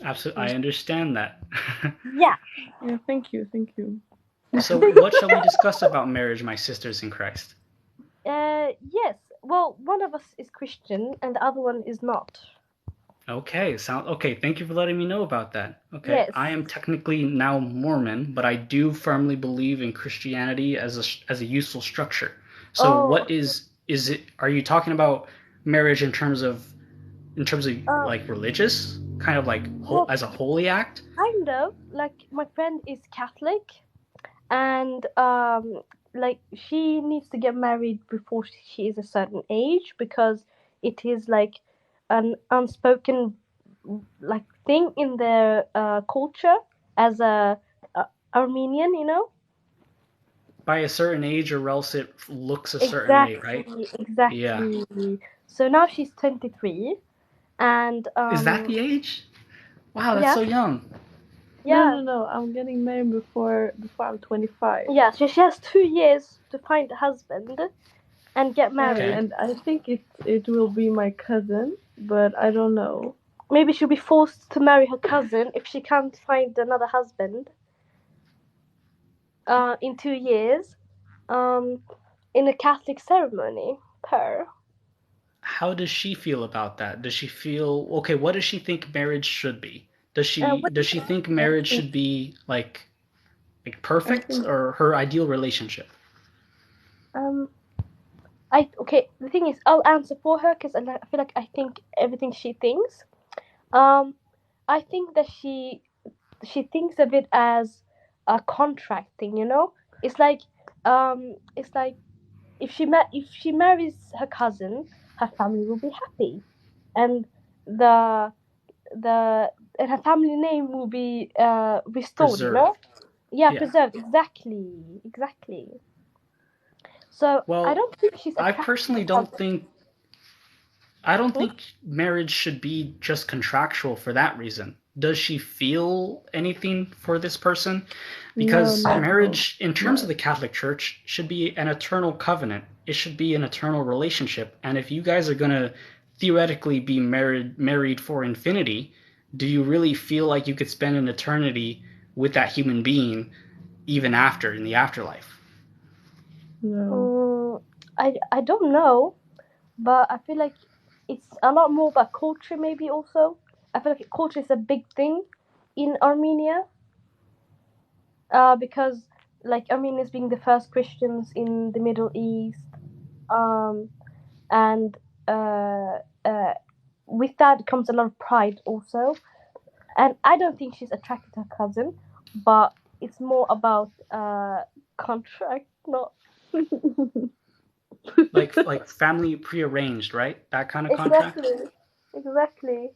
Absolutely, I understand that. Yeah. Yeah, thank you. So, what shall we discuss about marriage, my sisters in Christ? Yes. Well, one of us is Christian and the other one is not. Okay, thank you for letting me know about that. Okay, Yes. I am technically now Mormon, but I do firmly believe in Christianity as a useful structure. So what is it? Are you talking about marriage in terms of like religious, kind of like as a holy act? Kind of. Like, my friend is Catholic, and like, she needs to get married before she is a certain age because it is like an unspoken like thing in their culture as a Armenian, By a certain age, or else it looks a certain way, right? Exactly. Yeah. So now she's 23, and Is that the age? Wow, that's so young. Yeah. No. I'm getting married before I'm 25. Yeah, so she has 2 years to find a husband and get married. Okay. And I think it will be my cousin, but I don't know. Maybe she'll be forced to marry her cousin if she can't find another husband. In 2 years, in a Catholic ceremony. How does she feel about that? Does she feel okay? What does she think marriage should be? Does she think marriage should be like perfect, or her ideal relationship? Um, The thing is, I'll answer for her because I feel like I think everything she thinks. Um, I think that she thinks of it as a contract thing. It's like if she marries her cousin, her family will be happy, and the the and her family name will be restored. Preserved. Yeah, Yeah. preserved. Exactly. So I Well, don't think she's I attracted to personally her don't cousin. think I don't Hmm? think marriage should be just contractual for that reason. Does she feel anything for this person? No, Because no, marriage, in terms of no. the Catholic Church, should be an eternal covenant. It should be an eternal relationship. And if you guys are going to theoretically be married for infinity, do you really feel like you could spend an eternity with that human being even after in the afterlife? No. Mm, I don't know, but I feel like it's a lot more about culture. Maybe also, I feel like culture is a big thing in Armenia. Because like Armenians being the first Christians in the Middle East, um, and uh, uh, with that comes a lot of pride also. And I don't think she's attracted to her cousin, but it's more about contract, not Like family prearranged, right? That kind of contract? exactly, exactly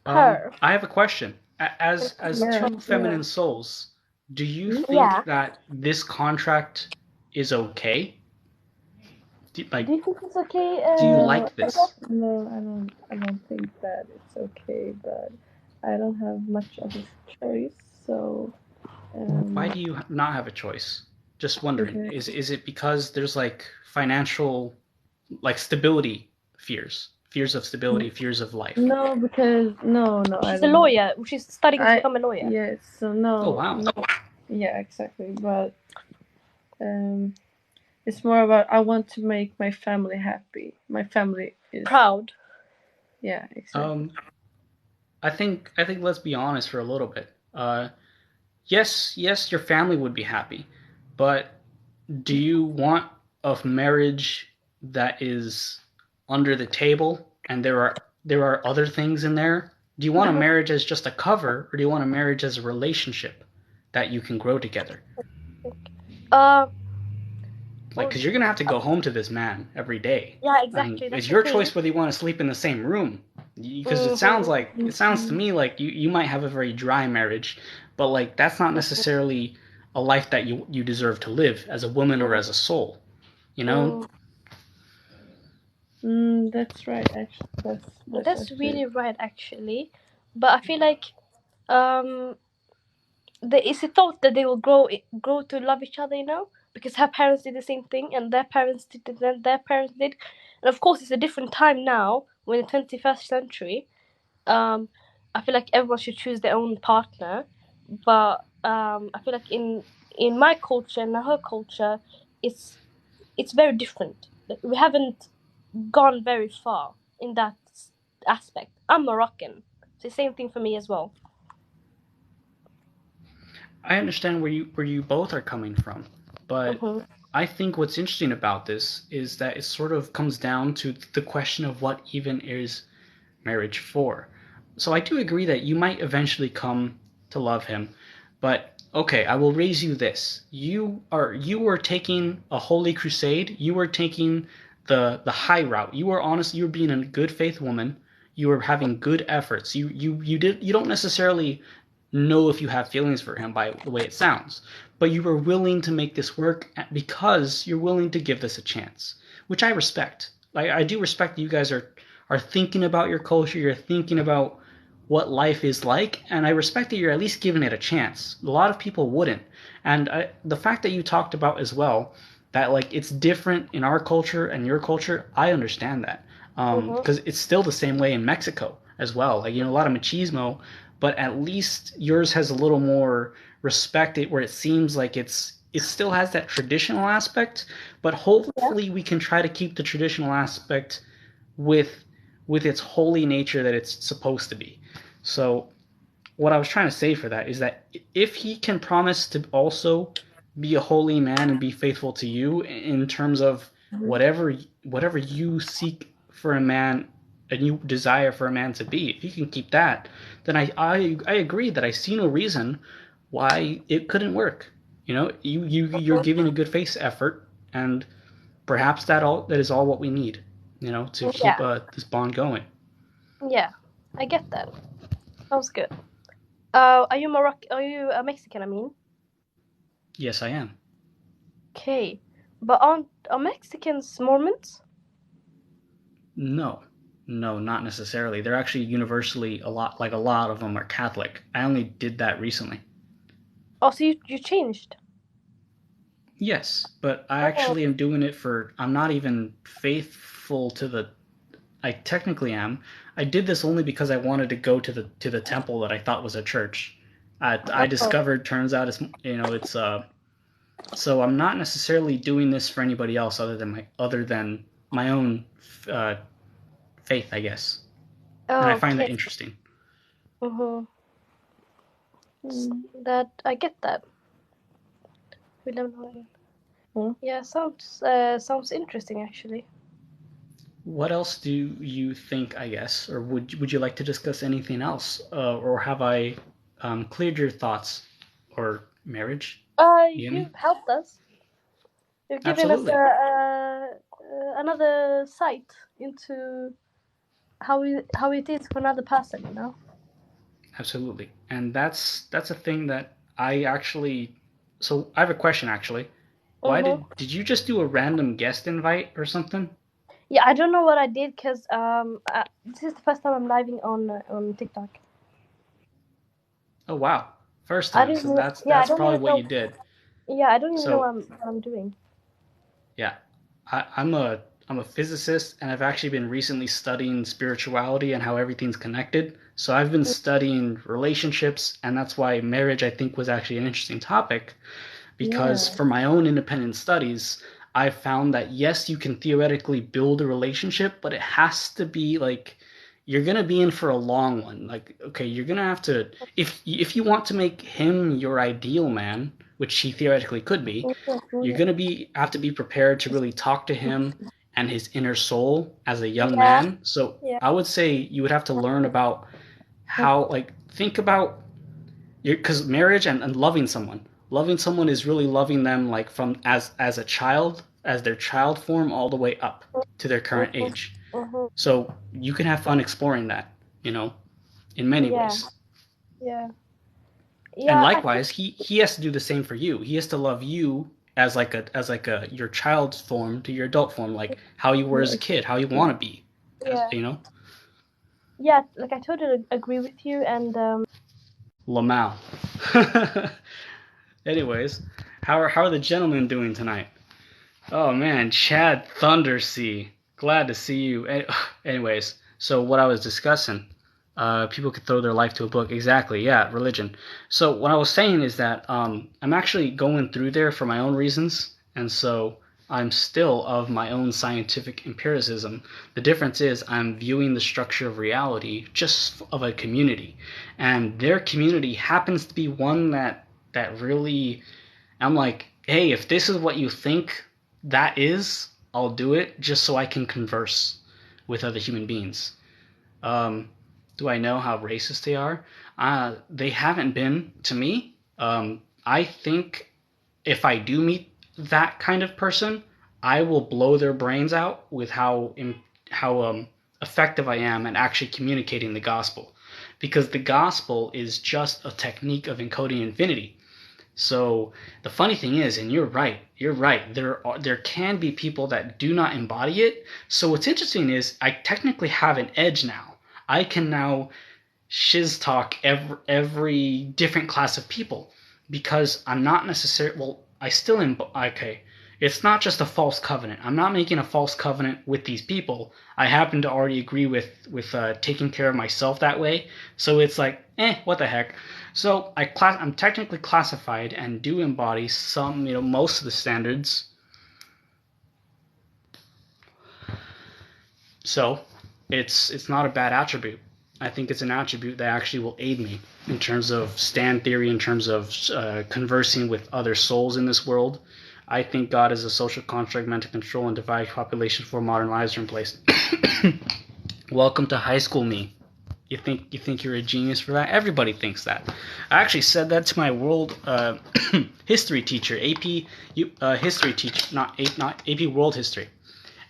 her. I have a question. As Yeah, two yeah. feminine souls, do you Hmm? Yeah. think that this contract is okay? Do Like, you think it's okay? do you No, like this? no, I don't think that it's okay, but I don't have much of a choice, so Why um, do you not have a choice? Just wondering. because Is it because there's like financial, like stability fears of stability, fears of life? no, because no, I She's a don't have. lawyer. She's studying to I become a lawyer. yes, so Oh no, wow. no, yeah, exactly, but um, it's more about I want to make my family happy. My family is Proud. yeah, exactly. Um, I think let's be honest for a little bit. Yes, your family would be happy, but do you want a marriage that is under the table and there are other things in there? Do you want a Mhm. marriage as just a cover, or do you want a marriage as a relationship that you can grow together? Uh, Like, well, because you're gonna have to go home to this man every day. yeah, I mean, exactly. That's it's the your thing. choice whether you want to sleep in the same room. Because Hmm. it sounds to me like you might have a very dry marriage, but like that's not necessarily a life that you deserve to live as a woman or as a soul. You know, Mm, That's right. Actually, that's that's actually really right, actually. But I feel like um, there is a thought that they will grow to love each other. Because her parents did the same thing, and their parents did, and then their parents did, and of course, it's a different time now. We're in the 21st century. Um, I feel like everyone should choose their own partner, but I feel like in my culture and her culture, it's it's very different. Like, we haven't gone very far in that aspect. I'm Moroccan, so same thing for me as well. I understand where you both are coming from, but Mhm. I think what's interesting about this is that it sort of comes down to the question of what even is marriage for. So I do agree that you might eventually come to love him, but okay, I will raise you this. You were taking a holy crusade. You were taking the high route. You were honest, you were being a good faith woman. You were having good efforts. You don't necessarily know if you have feelings for him by the way it sounds, but you were willing to make this work because you're willing to give this a chance, which I respect. I do respect that you guys are thinking about your culture, you're thinking about what life is like, and I respect that you're at least giving it a chance. A lot of people wouldn't. And the fact that you talked about as well, that like it's different in our culture and your culture, I understand that. Mhm. Because it's still the same way in Mexico as well. Like, a lot of machismo, but at least yours has a little more respect, where it seems like it still has that traditional aspect, but Yeah. hopefully we can try to keep the traditional aspect with with its holy nature that it's supposed to be. So what I was trying to say for that is that if he can promise to also be a holy man and be faithful to you in terms of Mhm. whatever you seek for a man and you desire for a man to be. If you can keep that, then I agree that I see no reason why it couldn't work. You know, you're giving a good face effort, and perhaps that is all what we need. You know, to keep Yeah, this bond going. yeah, I get that. Sounds good. Are you Are you Mexican? I mean. Yes, I am. Okay, but are Mexicans Mormons? No, no, not necessarily. They're actually universally a lot of them are Catholic. I only did that recently. Oh, so you changed. Yes, but I Oh, actually am doing it for. I'm not even faithful to the. I technically am. I did this only because I wanted to go to the temple that I thought was a church. I oh, discovered turns out it's so I'm not necessarily doing this for anybody else other than my own uh, faith, I guess, and I find that okay. interesting. Mm-hmm. Mm. That I get that. We don't know. Mm. Yeah, sounds interesting actually. What else do you think, I guess, or would you like to discuss anything else, or have I cleared your thoughts or marriage? Yemi? You've helped us. You've given us Absolutely, another sight into how it is for another person. You know. absolutely, and that's a thing that I actually. So I have a question actually. Why Mm-hmm. did you just do a random guest invite or something? Yeah, I don't know what I did because this is the first time I'm living on TikTok. Oh wow, first I time. don't So even, yeah, I that's don't probably even what you know. did. Yeah, I don't even know So what I'm doing. yeah, I'm a physicist, and I've actually been recently studying spirituality and how everything's connected. So I've been studying relationships, and that's why marriage I think was actually an interesting topic because Yeah. for my own independent studies, I've found that yes, you can theoretically build a relationship, but it has to be like you're gonna be in for a long one. Like, okay, you're gonna have to if you want to make him your ideal man, which he theoretically could be, you're gonna be have to be prepared to really talk to him and his inner soul as a young Yeah, man. So yeah, I would say you would have to learn about how like think about because marriage and loving someone is really loving them like from as a child as their child form all the way up to their current age, hmm so you can have fun exploring that, you know, in many yeah, ways. yeah, And yeah. I think likewise he has to do the same for you. He has to love you as like a your child's form to your adult form, like how you were Yeah, as a kid, how you exactly. want to be as yeah, you know. yeah. Like I totally agree with you, and Lamau. Anyways, how are the gentlemen doing tonight? Oh man, Chad Thundersea. Glad to see you. Anyways, so what I was discussing, people could throw their life to a book. Exactly, yeah, religion. So what I was saying is that I'm actually going through there for my own reasons, and so I'm still of my own scientific empiricism. The difference is I'm viewing the structure of reality just of a community, and their community happens to be one that really I'm like, hey, if this is what you think that is, I'll do it just so I can converse with other human beings. Um, do I know how racist they are? They haven't been to me. I think if I do meet that kind of person, I will blow their brains out with how effective I am at actually communicating the gospel, because the gospel is just a technique of encoding infinity. So the funny thing is, and you're right, there can be people that do not embody it. So what's interesting is I technically have an edge now. I can now shiz talk every different class of people because I'm not necessarily well. I still am okay. It's not just a false covenant. I'm not making a false covenant with these people. I happen to already agree with taking care of myself that way. So it's like, what the heck. So I'm technically classified and do embody some, you know, most of the standards. So it's not a bad attribute. I think it's an attribute that actually will aid me in terms of stand theory, in terms of conversing with other souls in this world. I think God is a social construct meant to control and divide population before modern lives are in place. Welcome to high school, me. You think you're a genius for that? Everybody thinks that. I actually said that to my world history teacher, AP history teacher, not AP World History,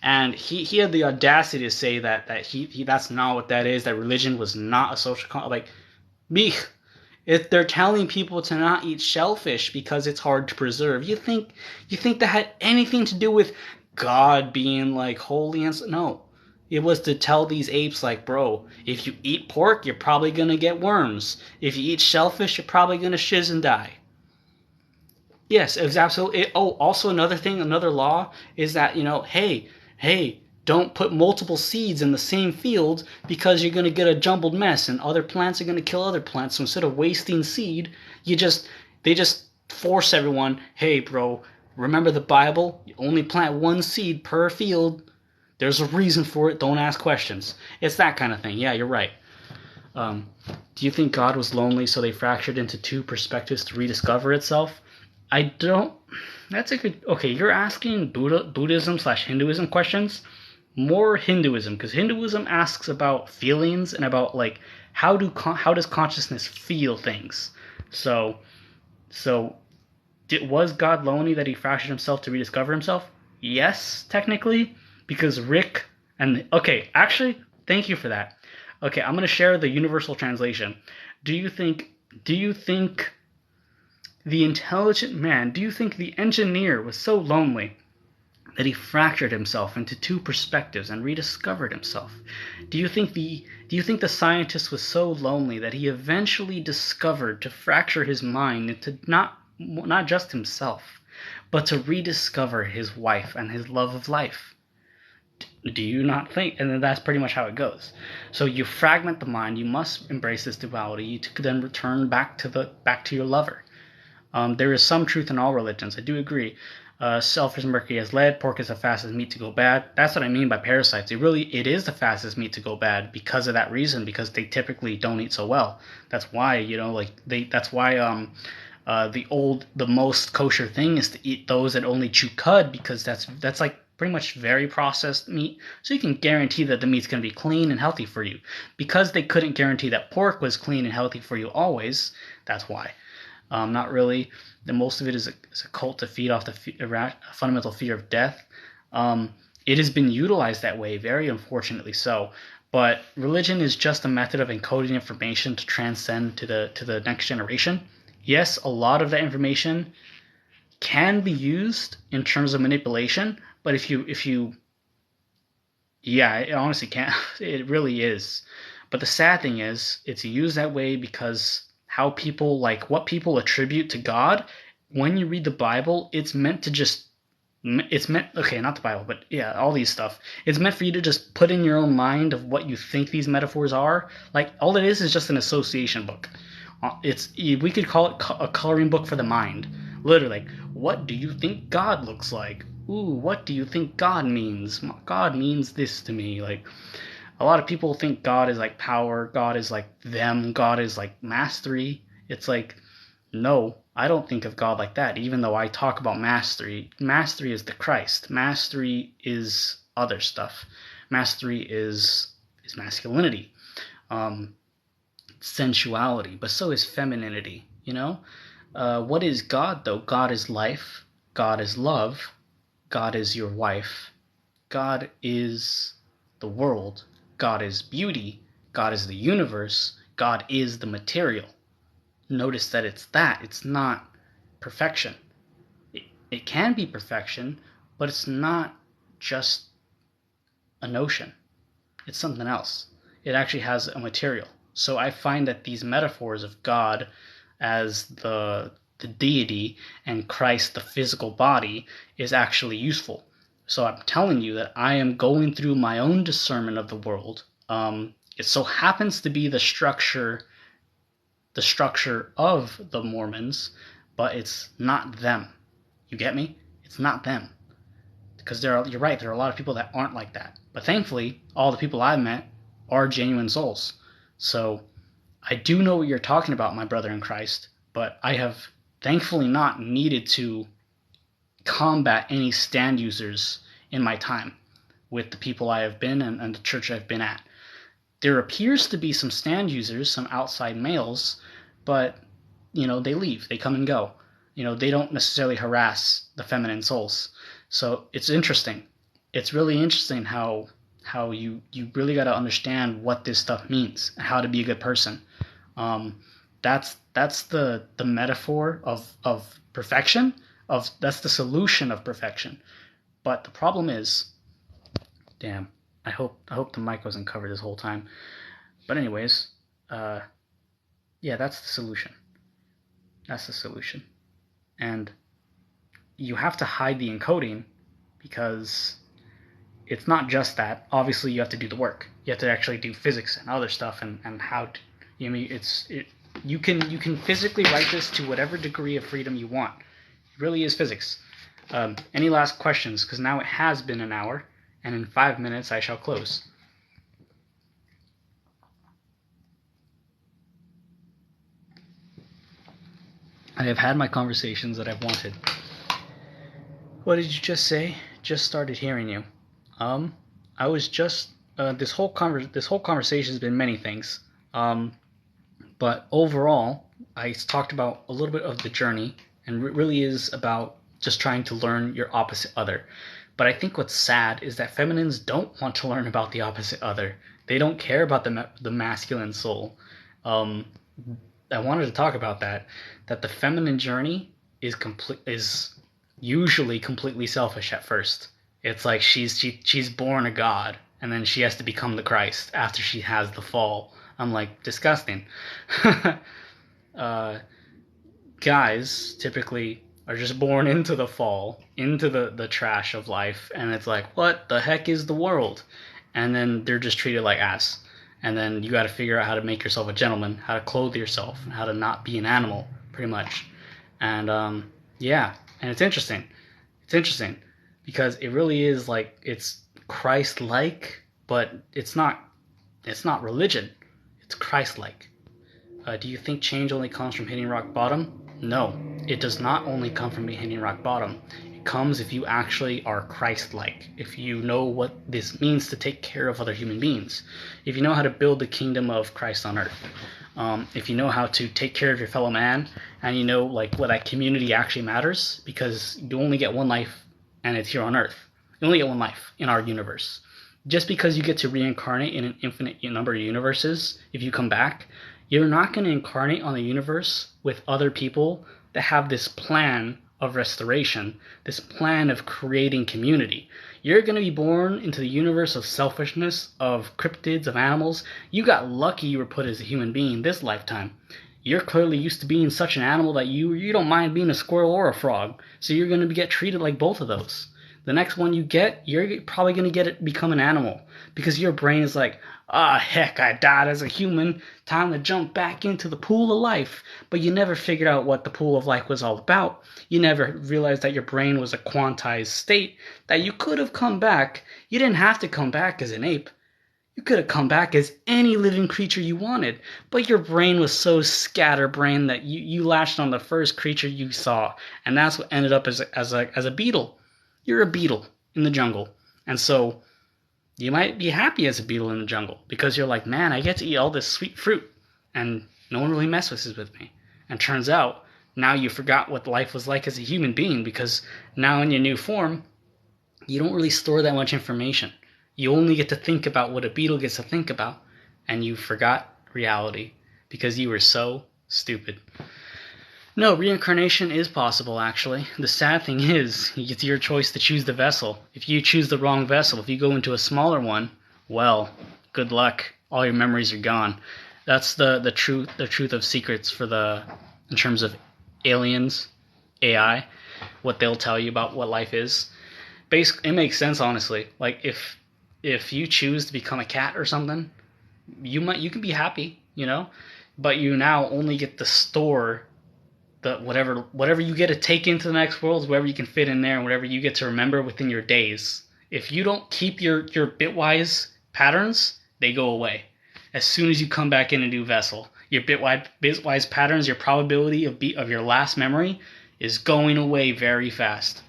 and he had the audacity to say that he that's not what that is. That religion was not a social like me. If they're telling people to not eat shellfish because it's hard to preserve, you think that had anything to do with God being like holy and no. It was to tell these apes, like, bro, if you eat pork, you're probably going to get worms. If you eat shellfish, you're probably going to shiz and die. Yes, it was absolutely. Also another thing, another law is that, hey, don't put multiple seeds in the same field because you're going to get a jumbled mess and other plants are going to kill other plants. So instead of wasting seed, they just force everyone, hey, bro, remember the Bible? You only plant one seed per field. There's a reason for it. Don't ask questions. It's that kind of thing. Yeah, you're right. Do you think God was lonely, so they fractured into two perspectives to rediscover itself? I don't. That's a good. Okay, you're asking Buddhism/Hinduism questions. More Hinduism, because Hinduism asks about feelings and about like how does consciousness feel things. So, was God lonely that he fractured himself to rediscover himself? Yes, technically. Because Rick and okay, actually, thank you for that. Okay, I'm gonna share the universal translation. Do you think the intelligent man? Do you think the engineer was so lonely that he fractured himself into two perspectives and rediscovered himself? Do you think the scientist was so lonely that he eventually discovered to fracture his mind into not just himself, but to rediscover his wife and his love of life? Do you not think? And then that's pretty much how it goes. So you fragment the mind. You must embrace this duality to then return back to your lover. There is some truth in all religions. I do agree. Self is murky as lead. Pork is the fastest meat to go bad. That's what I mean by parasites. It is the fastest meat to go bad because of that reason. Because they typically don't eat so well. That's why the most kosher thing is to eat those that only chew cud, because that's like pretty much very processed meat, so you can guarantee that the meat's going to be clean and healthy for you. Because they couldn't guarantee that pork was clean and healthy for you always, that's why. Not really. The most of it is a cult to feed off the fundamental fear of death. It has been utilized that way, very unfortunately so. But religion is just a method of encoding information to transcend to the next generation. Yes, a lot of that information can be used in terms of manipulation, but if you yeah, it honestly can't. It really is. But the sad thing is, it's used that way because what people attribute to God, when you read the Bible, it's meant, okay, not the Bible, but yeah, all these stuff. It's meant for you to just put in your own mind of what you think these metaphors are. Like, all it is just an association book. We could call it a coloring book for the mind. Literally, like, what do you think God looks like? Ooh, what do you think God means? God means this to me. Like, a lot of people think God is like power, God is like them, God is like mastery. It's like, no, I don't think of God like that, even though I talk about mastery. Mastery is the Christ. Mastery is other stuff. Mastery is masculinity. Sensuality, but so is femininity, what is God, though? God is life, God is love, God is your wife, God is the world, God is beauty, God is the universe, God is the material. Notice that it's not perfection. It can be perfection, but it's not just a notion. It's something else. It actually has a material. So I find that these metaphors of God as the deity and Christ, the physical body, is actually useful. So I'm telling you that I am going through my own discernment of the world. It so happens to be the structure of the Mormons, but it's not them. You get me? It's not them. Because you're right, there are a lot of people that aren't like that. But thankfully, all the people I've met are genuine souls. So I do know what you're talking about, my brother in Christ, but I have thankfully not needed to combat any stand users in my time with the people I have been and the church I've been at. There appears to be some stand users, some outside males, but they leave, they come and go. They don't necessarily harass the feminine souls. So it's interesting. It's really interesting how you really got to understand what this stuff means and how to be a good person. That's the metaphor of perfection. That's the solution of perfection. But the problem is, damn. I hope the mic wasn't covered this whole time. But anyways, yeah, that's the solution. That's the solution. And you have to hide the encoding because it's not just that. Obviously, you have to do the work. You have to actually do physics and other stuff and how to, you can physically write this to whatever degree of freedom you want. It really is physics. Any last questions? Because now it has been an hour, and in 5 minutes I shall close. I have had my conversations that I've wanted. What did you just say? Just started hearing you. I was just this whole conversation has been many things. But overall, I talked about a little bit of the journey, and it really is about just trying to learn your opposite other. But I think what's sad is that feminines don't want to learn about the opposite other. They don't care about the masculine soul. I wanted to talk about that the feminine journey is usually completely selfish at first. It's like she's born a god, and then she has to become the Christ after she has the fall. I'm like, disgusting. Guys typically are just born into the fall, into the trash of life, and it's like, what the heck is the world? And then they're just treated like ass. And then you got to figure out how to make yourself a gentleman, how to clothe yourself, and how to not be an animal, pretty much. And yeah, and it's interesting. It's interesting because it really is like it's Christ-like, but it's not religion. It's Christ-like. Do you think change only comes from hitting rock bottom? No, it does not only come from hitting rock bottom. It comes if you actually are Christ-like, if you know what this means to take care of other human beings, if you know how to build the kingdom of Christ on earth, if you know how to take care of your fellow man, and you know like what that community actually matters, because you only get one life, and it's here on earth. You only get one life in our universe. Just because you get to reincarnate in an infinite number of universes, if you come back, you're not going to incarnate on the universe with other people that have this plan of restoration, this plan of creating community. You're going to be born into the universe of selfishness, of cryptids, of animals. You got lucky you were put as a human being this lifetime. You're clearly used to being such an animal that you don't mind being a squirrel or a frog, so you're going to get treated like both of those. The next one you get, you're probably going to become an animal, because your brain is like, heck, I died as a human, time to jump back into the pool of life. But you never figured out what the pool of life was all about. You never realized that your brain was a quantized state, that you could have come back. You didn't have to come back as an ape. You could have come back as any living creature you wanted, but your brain was so scatterbrained that you latched on the first creature you saw, and that's what ended up as a beetle. You're a beetle in the jungle, and so you might be happy as a beetle in the jungle because you're like, man, I get to eat all this sweet fruit, and no one really messes with me. And turns out now you forgot what life was like as a human being, because now in your new form, you don't really store that much information. You only get to think about what a beetle gets to think about, and you forgot reality because you were so stupid. No, reincarnation is possible, actually. The sad thing is, it's your choice to choose the vessel. If you choose the wrong vessel, if you go into a smaller one, well, good luck. All your memories are gone. That's the truth of secrets in terms of aliens, AI, what they'll tell you about what life is. Basically, it makes sense, honestly. Like if you choose to become a cat or something, you can be happy, but you now only get to store the whatever you get to take into the next world, whatever you can fit in there, and whatever you get to remember within your days. If you don't keep your bitwise patterns, they go away. as soon as you come back in a new vessel. Your bitwise patterns, your probability of your last memory is going away very fast.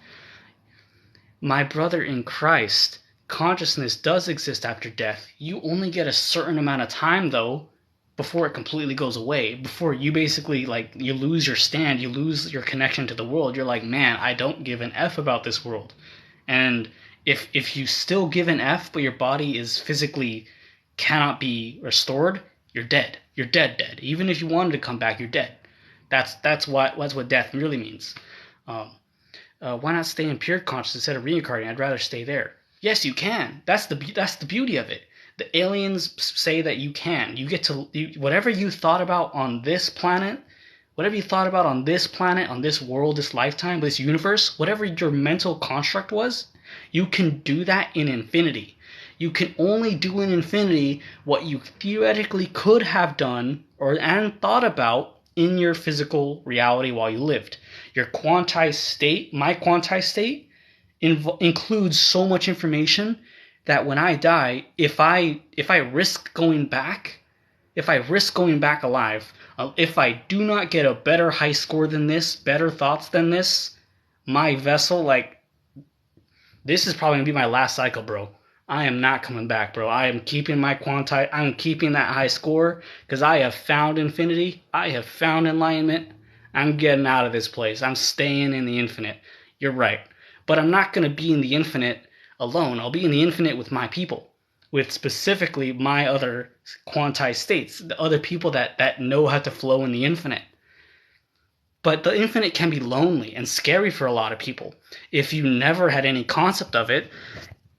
My brother in Christ, consciousness does exist after death. You only get a certain amount of time, though, before it completely goes away. Before you basically, like, you lose your stand, you lose your connection to the world. You're like, man, I don't give an F about this world. And if you still give an F, but your body is physically cannot be restored, you're dead. You're dead. Even if you wanted to come back, you're dead. That's what death really means. Why not stay in pure consciousness instead of reincarnating? I'd rather stay there. Yes, you can. That's the beauty of it. The aliens say that you can. You get to whatever you thought about on this planet, whatever you thought about on this planet, on this world, this lifetime, this universe, whatever your mental construct was, you can do that in infinity. You can only do in infinity what you theoretically could have done and thought about in your physical reality while you lived. Your quantized state, my quantized state, includes so much information that when I die, if I risk going back alive, if I do not get a better high score than this, better thoughts than this, my vessel, like, this is probably gonna be my last cycle, bro. I am not coming back, bro. I am keeping my quantite. I'm keeping that high score because I have found infinity. I have found enlightenment. I'm getting out of this place. I'm staying in the infinite. You're right. But I'm not going to be in the infinite alone. I'll be in the infinite with my people, with specifically my other quantized states, the other people that know how to flow in the infinite. But the infinite can be lonely and scary for a lot of people. If you never had any concept of it,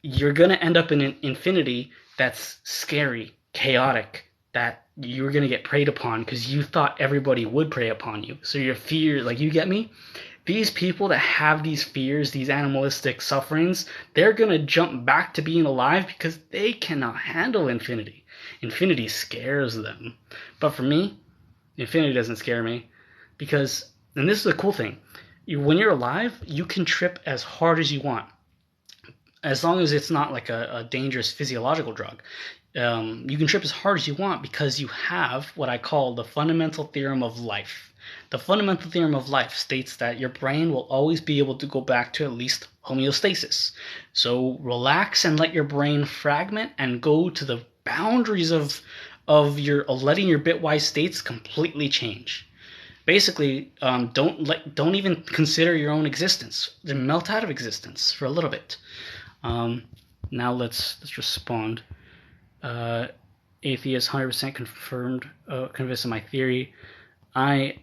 you're going to end up in an infinity that's scary, chaotic, that you're going to get preyed upon because you thought everybody would prey upon you. So your fear, like, you get me? These people that have these fears, these animalistic sufferings, they're going to jump back to being alive because they cannot handle infinity. Infinity scares them. But for me, infinity doesn't scare me because, and this is the cool thing, when you're alive, you can trip as hard as you want. As long as it's not like a dangerous physiological drug. You can trip as hard as you want because you have what I call the fundamental theorem of life. The fundamental theorem of life states that your brain will always be able to go back to at least homeostasis. So relax and let your brain fragment and go to the boundaries of letting your bitwise states completely change. Basically, don't even consider your own existence. Then melt out of existence for a little bit. Now let's respond. Atheist, 100% confirmed, convinced of my theory. I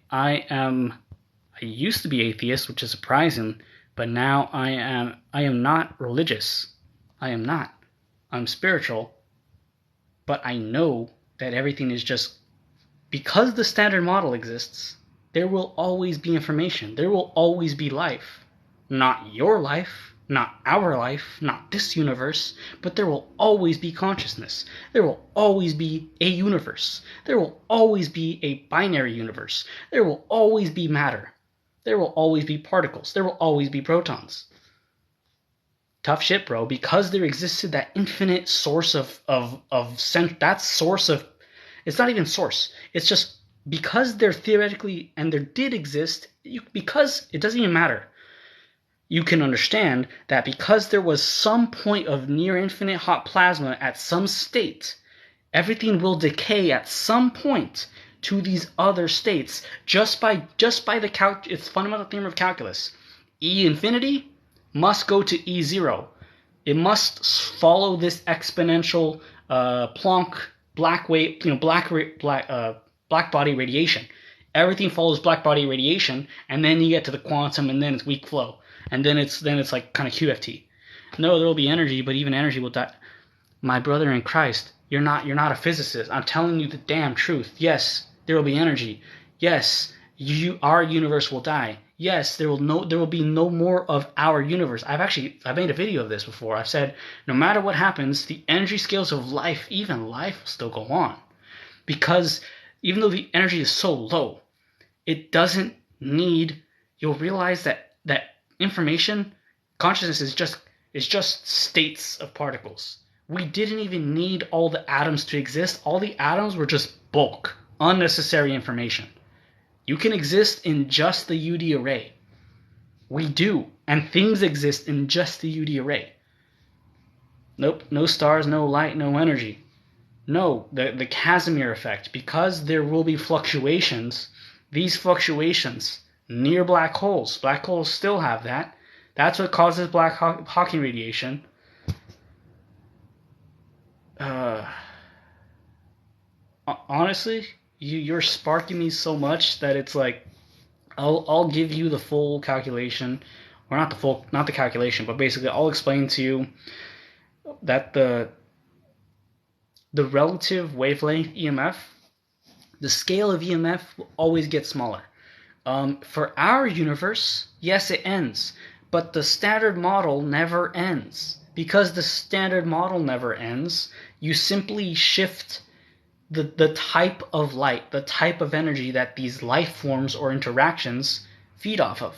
used to be atheist, which is surprising, but now I am not religious. I am not. I'm spiritual, but I know that everything is just because the standard model exists. There will always be information. There will always be life. Not your life, not our life, not this universe, but there will always be consciousness. There will always be a universe. There will always be a binary universe. There will always be matter. There will always be particles. There will always be protons. Tough shit, bro, because there existed that infinite source that source of, it's not even source, it's just because there theoretically, and there did exist, because it doesn't even matter. You can understand that because there was some point of near infinite hot plasma at some state, everything will decay at some point to these other states just by it's fundamental theorem of calculus. E infinity must go to E0. It must follow this exponential Planck black body radiation. Everything follows black body radiation, and then you get to the quantum, and then it's weak flow. And then it's like kind of QFT. No, there will be energy, but even energy will die. My brother in Christ, you're not a physicist. I'm telling you the damn truth. Yes, there will be energy. Yes, our universe will die. Yes, there will be no more of our universe. I've made a video of this before. I've said no matter what happens, the energy scales of life, even life, will still go on. Because even though the energy is so low, it doesn't need, you'll realize that information, consciousness is just states of particles. We didn't even need all the atoms to exist. All the atoms were just bulk, unnecessary information. You can exist in just the UD array. We do, and things exist in just the UD array. Nope, no stars, no light, no energy. No, the Casimir effect, because there will be fluctuations, these fluctuations near black holes still have that. That's what causes black Hawking radiation. Honestly, you're sparking me so much that it's like, I'll give you the full calculation, or not the calculation, but basically I'll explain to you that the relative wavelength EMF, the scale of EMF will always get smaller. For our universe, yes, it ends, but the standard model never ends. Because the standard model never ends, you simply shift the type of light, the type of energy that these life forms or interactions feed off of.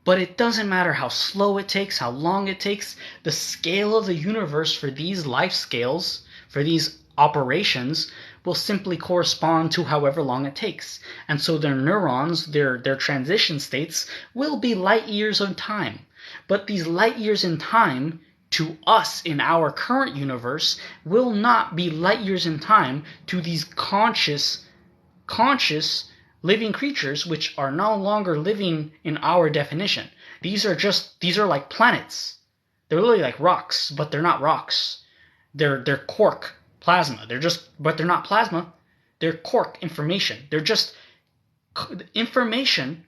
But it doesn't matter how slow it takes, how long it takes, the scale of the universe for these life scales, for these operations, will simply correspond to however long it takes. And so their neurons, their transition states, will be light years in time. But these light years in time, to us in our current universe, will not be light years in time to these conscious living creatures, which are no longer living in our definition. These are like planets. They're literally like rocks, but they're not rocks. They're quark plasma. But they're not plasma. They're quark information. They're just information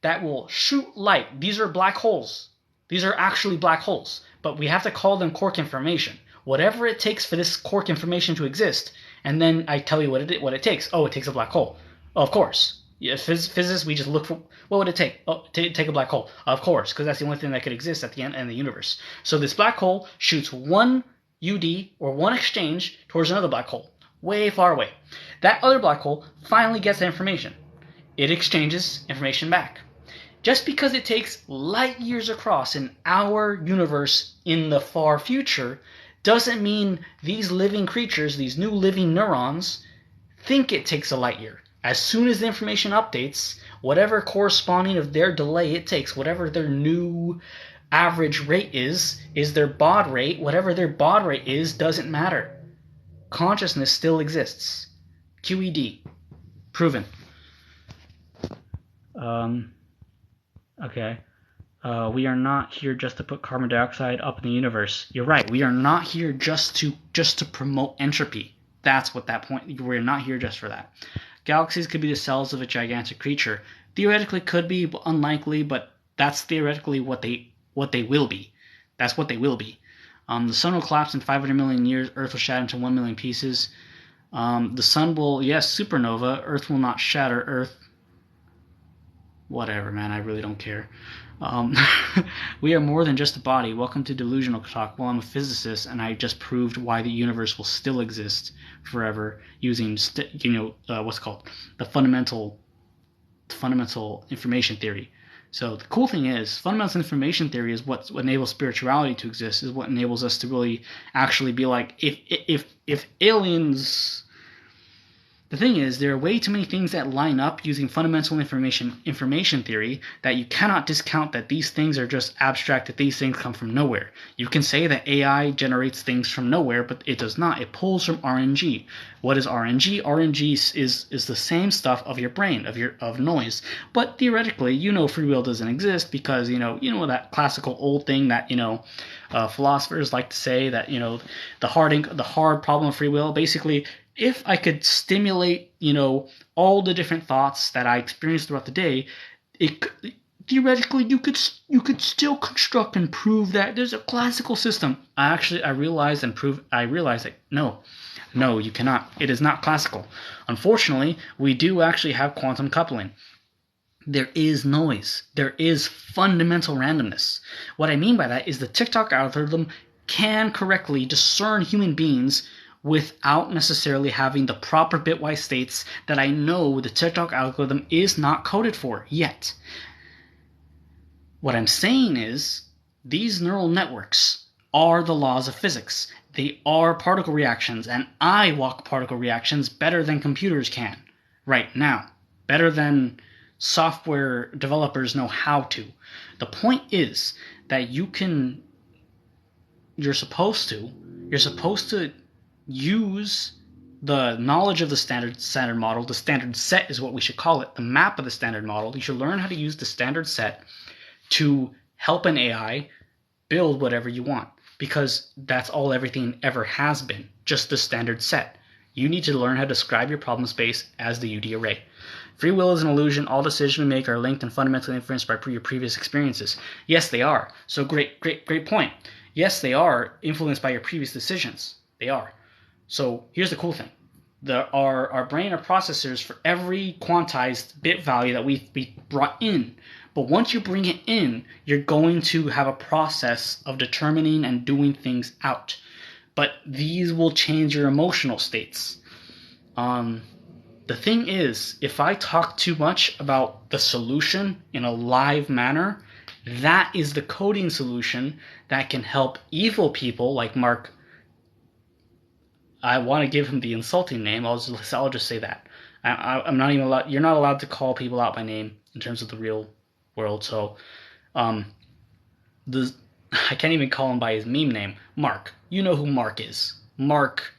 that will shoot light. These are black holes. These are actually black holes, but we have to call them quark information. Whatever it takes for this quark information to exist, and then I tell you what it takes. Oh, it takes a black hole. Of course. Yeah, physics, we just look for, what would it take? Oh, take a black hole. Of course, because that's the only thing that could exist at the end of the universe. So this black hole shoots one UD, or one exchange, towards another black hole, way far away. That other black hole finally gets the information. It exchanges information back. Just because it takes light years across in our universe in the far future doesn't mean these living creatures, these new living neurons, think it takes a light year. As soon as the information updates, whatever corresponding of their delay it takes, whatever their new average rate is their baud rate. Whatever their baud rate is doesn't matter. Consciousness still exists. QED. Proven. Okay. We are not here just to put carbon dioxide up in the universe. You're right. We are not here just to promote entropy. That's what that point. We're not here just for that. Galaxies could be the cells of a gigantic creature. Theoretically, could be, but unlikely. But that's theoretically what they will be. That's what they will be. The sun will collapse in 500 million years. Earth will shatter into 1 million pieces. The sun will, yes, supernova. Earth will not shatter. Earth. Whatever, man. I really don't care. We are more than just a body. Welcome to Delusional Talk. Well, I'm a physicist, and I just proved why the universe will still exist forever using, what's it called? The fundamental information theory. So the cool thing is, fundamental information theory is what enables spirituality to exist. Is what enables us to really actually be like, if aliens. The thing is, there are way too many things that line up using fundamental information theory that you cannot discount that these things are just abstract, that these things come from nowhere. You can say that AI generates things from nowhere, but it does not. It pulls from RNG. What is RNG? RNG is the same stuff of your brain, of noise. But theoretically, free will doesn't exist because, that classical old thing that, philosophers like to say that, the hard problem of free will, basically, if I could stimulate, all the different thoughts that I experienced throughout the day, theoretically you could still construct and prove that there's a classical system. I realized that no, you cannot. It is not classical. Unfortunately, we do actually have quantum coupling. There is noise. There is fundamental randomness. What I mean by that is the TikTok algorithm can correctly discern human beings without necessarily having the proper bitwise states that I know the TikTok algorithm is not coded for yet. What I'm saying is, these neural networks are the laws of physics. They are particle reactions, and I walk particle reactions better than computers can right now. Better than software developers know how to. The point is that you're supposed to use the knowledge of the standard model. The standard set is what we should call it, the map of the standard model. You should learn how to use the standard set to help an AI build whatever you want, because that's all everything ever has been, just the standard set. You need to learn how to describe your problem space as the UD array. Free will is an illusion. All decisions we make are linked and fundamentally influenced by your previous experiences. Yes, they are. So great point. Yes, they are influenced by your previous decisions. They are. So here's the cool thing. Our brain are processors for every quantized bit value that we brought in. But once you bring it in, you're going to have a process of determining and doing things out. But these will change your emotional states. The thing is, if I talk too much about the solution in a live manner, that is the coding solution that can help evil people like Mark. I want to give him the insulting name. I'll just say that. I'm not even allowed. You're not allowed to call people out by name in terms of the real world. So, I can't even call him by his meme name, Mark. You know who Mark is. Mark,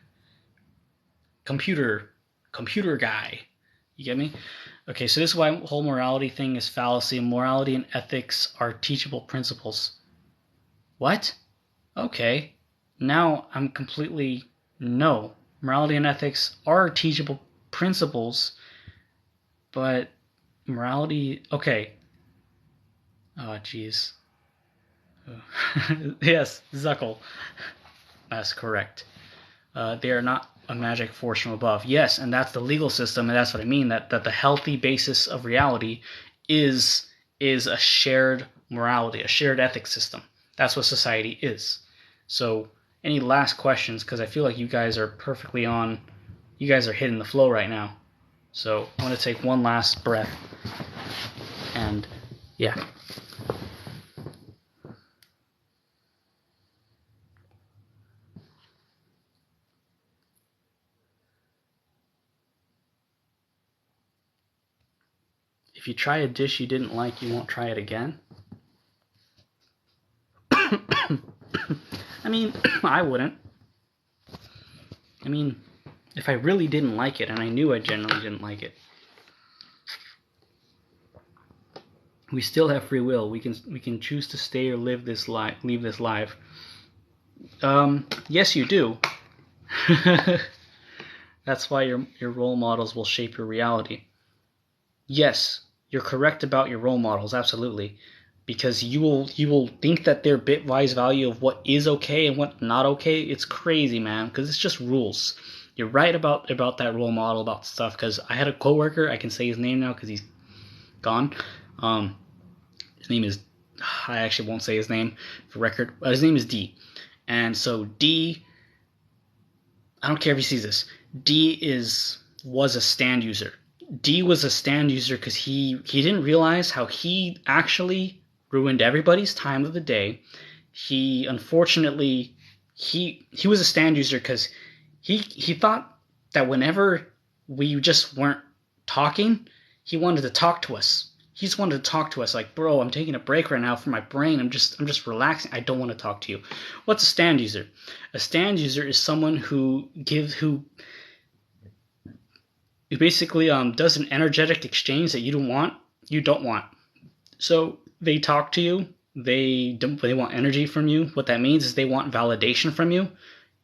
computer guy. You get me? Okay, so this is why the whole morality thing is fallacy. Morality and ethics are teachable principles. What? Okay. Now I'm completely... No. Morality and ethics are teachable principles, but morality... Okay. Oh, jeez. Yes, Zuckel. That's correct. They are not a magic force from above. Yes, and that's the legal system, and that's what I mean, that the healthy basis of reality is a shared morality, a shared ethics system. That's what society is. So, any last questions? Because I feel like you guys are perfectly on. You guys are hitting the flow right now. So, I'm going to take one last breath. And, yeah. If you try a dish you didn't like, you won't try it again. I mean, I wouldn't. I mean, if I really didn't like it, and I knew I generally didn't like it, we still have free will. We can choose to stay or leave this life. Yes, you do. That's why your role models will shape your reality. Yes, you're correct about your role models, absolutely. Because you will think that their bitwise value of what is okay and what not okay, it's crazy, man, because it's just rules. You're right about that role model, about stuff, because I had a coworker, I can say his name now because he's gone. His name is, I actually won't say his name for record. His name is D. And so D, I don't care if he sees this, D was a stand user. D was a stand user because he didn't realize how he actually ruined everybody's time of the day. He unfortunately he was a stand user because he thought that whenever we just weren't talking, he wanted to talk to us. He just wanted to talk to us like, bro, I'm taking a break right now for my brain. I'm just relaxing. I don't want to talk to you. What's a stand user? A stand user is someone who basically does an energetic exchange that you don't want. So they talk to you. They want energy from you. What that means is they want validation from you.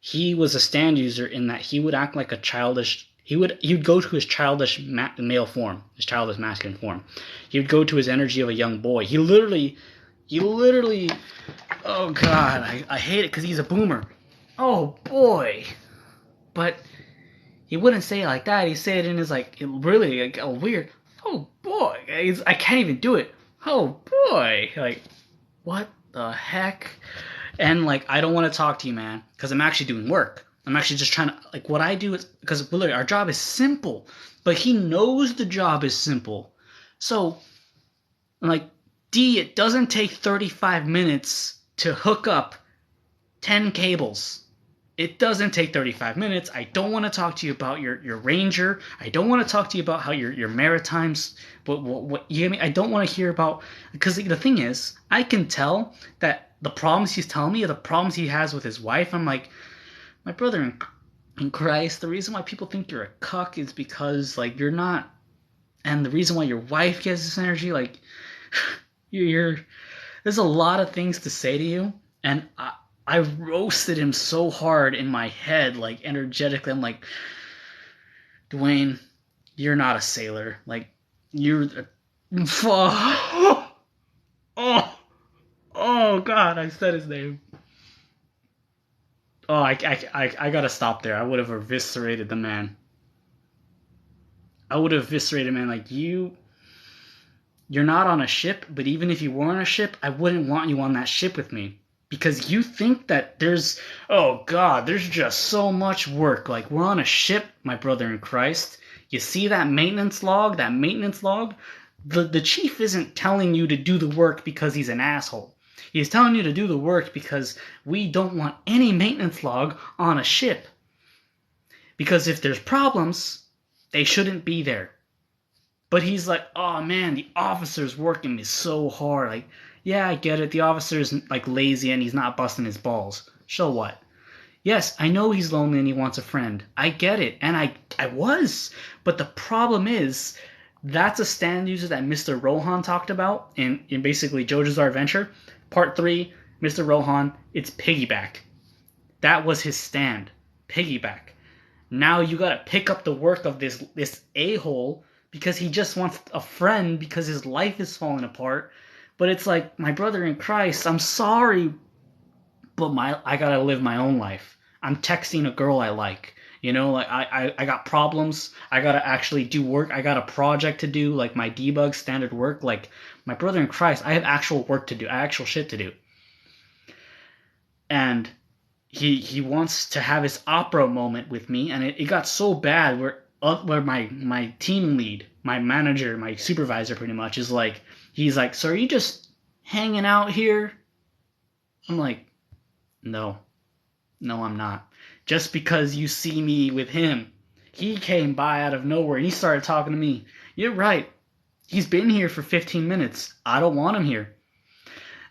He was a stand user in that he would act like a childish. He would go to his childish male form, his childish masculine form. He would go to his energy of a young boy. He literally. Oh God, I hate it because he's a boomer. Oh boy, but. He wouldn't say it like that. He'd say it in his really a weird. Oh boy, I can't even do it. Oh boy, like what the heck? And I don't want to talk to you, man, because I'm actually doing work. I'm actually just trying to what I do is because literally our job is simple, but he knows the job is simple. So D, it doesn't take 35 minutes to hook up 10 cables. It doesn't take 35 minutes. I don't want to talk to you about your ranger. I don't want to talk to you about how your maritimes. What you get me? I don't want to hear about, because the thing is, I can tell that the problems he's telling me are the problems he has with his wife. I'm like, my brother in Christ, the reason why people think you're a cuck is because like you're not, and the reason why your wife gets this energy, like you're there's a lot of things to say to you, and I roasted him so hard in my head, like energetically. I'm like, Dwayne, you're not a sailor. Like, you're. Oh, oh, God, I said his name. Oh, I gotta stop there. I would have eviscerated the man. I would have eviscerated man. Like, you're not on a ship, but even if you were on a ship, I wouldn't want you on that ship with me. Because you think that oh God, there's just so much work. Like, we're on a ship, my brother in Christ. You see that maintenance log? The chief isn't telling you to do the work because he's an asshole. He's telling you to do the work because we don't want any maintenance log on a ship. Because if there's problems, they shouldn't be there. But he's like, oh man, the officer's working me so hard. Like, yeah, I get it. The officer's like lazy and he's not busting his balls. So what? Yes, I know he's lonely and he wants a friend. I get it. And I was. But the problem is, that's a stand user that Mr. Rohan talked about in basically JoJo's Bizarre Adventure. Part 3, Mr. Rohan, it's piggyback. That was his stand. Piggyback. Now you gotta pick up the work of this a-hole because he just wants a friend because his life is falling apart. But it's like, my brother in Christ, I'm sorry, but I gotta live my own life. I'm texting a girl I like. You know, like I got problems. I gotta actually do work. I got a project to do, like my debug standard work. Like, my brother in Christ, I have actual work to do, actual shit to do. And he wants to have his opera moment with me, and it got so bad where my team lead, my manager, my supervisor pretty much is like, he's like, so are you just hanging out here? I'm like, no, I'm not. Just because you see me with him, he came by out of nowhere and he started talking to me. You're right. He's been here for 15 minutes. I don't want him here.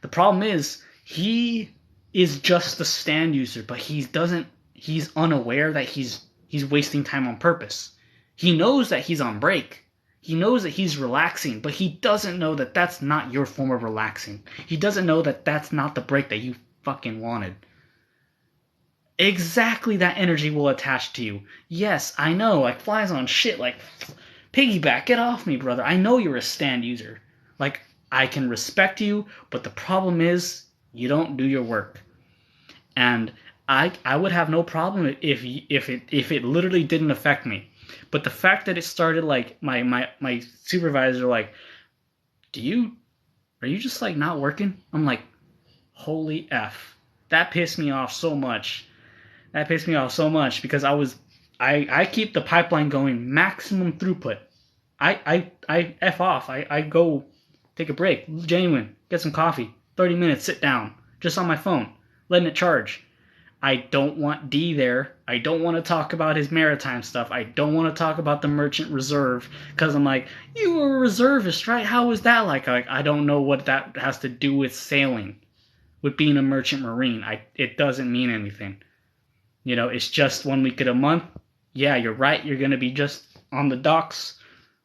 The problem is, he is just a stand user, but he's unaware that he's wasting time on purpose. He knows that he's on break. He knows that he's relaxing, but he doesn't know that that's not your form of relaxing. He doesn't know that that's not the break that you fucking wanted. Exactly that energy will attach to you. Yes, I know, like flies on shit, like, piggyback, get off me, brother. I know you're a stand user. Like, I can respect you, but the problem is, you don't do your work. And I would have no problem if it literally didn't affect me. But the fact that it started, like, my supervisor, like, are you just like not working? I'm like, holy F. That pissed me off so much. Because I keep the pipeline going maximum throughput. I F off. I go take a break. Genuine. Get some coffee. 30 minutes, sit down. Just on my phone. Letting it charge. I don't want D there. I don't want to talk about his maritime stuff. I don't want to talk about the merchant reserve. Because I'm like, you were a reservist, right? How was that like? I don't know what that has to do with sailing. With being a merchant marine. It doesn't mean anything. You know, it's just 1 week of a month. Yeah, you're right. You're going to be just on the docks,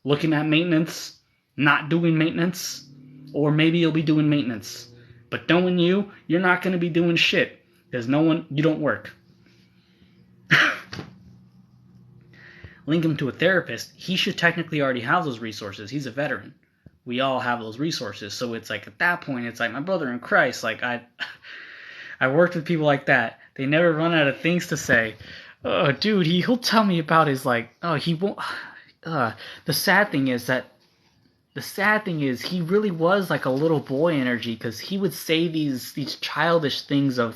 looking at maintenance, not doing maintenance, or maybe you'll be doing maintenance. But knowing you're not going to be doing shit, because you don't work. Link him to a therapist. He should technically already have those resources. He's a veteran. We all have those resources. So it's like, at that point, it's like, my brother in Christ, like, I worked with people like that. They never run out of things to say. Oh, dude, he'll tell me about his, like, oh, he won't. The sad thing is he really was like a little boy energy, because he would say these childish things in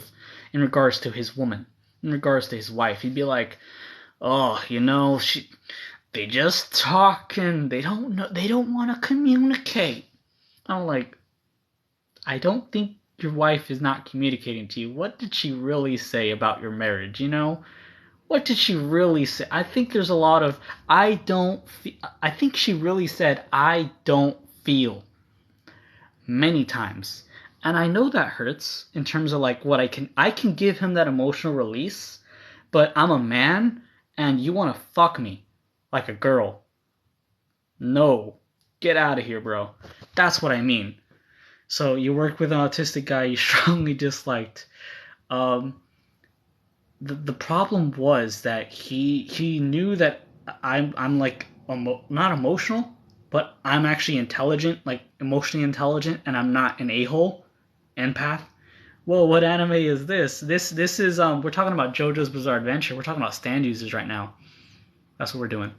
regards to his woman, in regards to his wife. He'd be like, oh, they just talk and they don't want to communicate. I'm like, I don't think your wife is not communicating to you, what did she really say about your marriage, you know? What did she really say? I think there's a lot of I think she really said I don't feel many times. And I know that hurts in terms of like what I can give him that emotional release, but I'm a man and you want to fuck me like a girl. No. Get out of here, bro. That's what I mean. So you work with an autistic guy you strongly disliked. Um, the problem was that he knew that I'm like not emotional, but I'm actually intelligent, like emotionally intelligent, and I'm not an a-hole empath. Whoa, what anime is this? This is we're talking about JoJo's Bizarre Adventure. We're talking about stand users right now. That's what we're doing.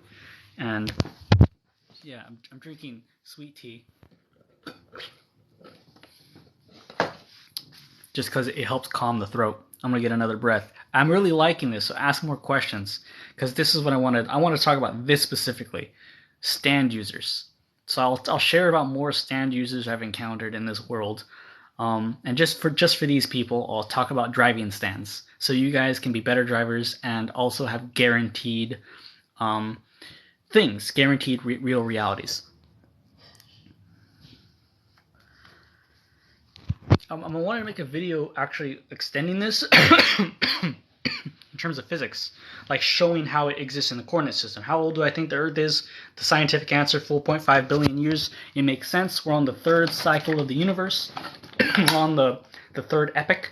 And yeah, I'm drinking sweet tea just because it helps calm the throat. I'm gonna get another breath. I'm really liking this, so ask more questions because this is what I wanted. I want to talk about this specifically, stand users. So I'll share about more stand users I've encountered in this world, and just for these people, I'll talk about driving stands, so you guys can be better drivers and also have guaranteed things, guaranteed real realities. I wanted to make a video actually extending this in terms of physics, like showing how it exists in the coordinate system. How old do I think the Earth is? The scientific answer, 4.5 billion years. It makes sense. We're on the third cycle of the universe. We're on the third epoch.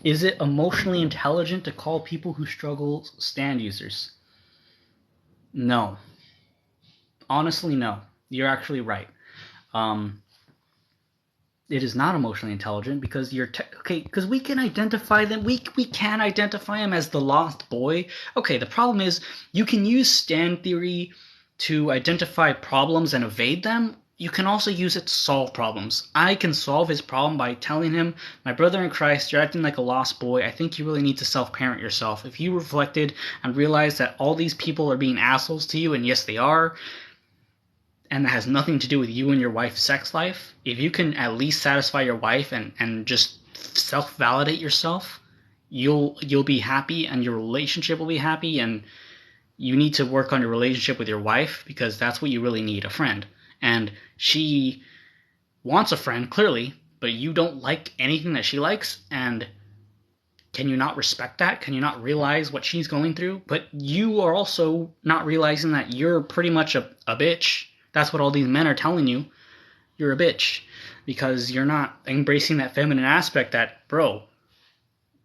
Is it emotionally intelligent to call people who struggle stand users? No. Honestly, no. You're actually right. It is not emotionally intelligent because because we can identify them. We can identify him as the lost boy. Okay, the problem is you can use stand theory to identify problems and evade them. You can also use it to solve problems. I can solve his problem by telling him, my brother in Christ, you're acting like a lost boy. I think you really need to self-parent yourself. If you reflected and realized that all these people are being assholes to you, and yes, they are, and that has nothing to do with you and your wife's sex life, if you can at least satisfy your wife and just self-validate yourself, you'll be happy and your relationship will be happy, and you need to work on your relationship with your wife because that's what you really need, a friend. And she wants a friend, clearly, but you don't like anything that she likes, and can you not respect that? Can you not realize what she's going through? But you are also not realizing that you're pretty much a bitch. That's what all these men are telling you. You're a bitch because you're not embracing that feminine aspect that, bro,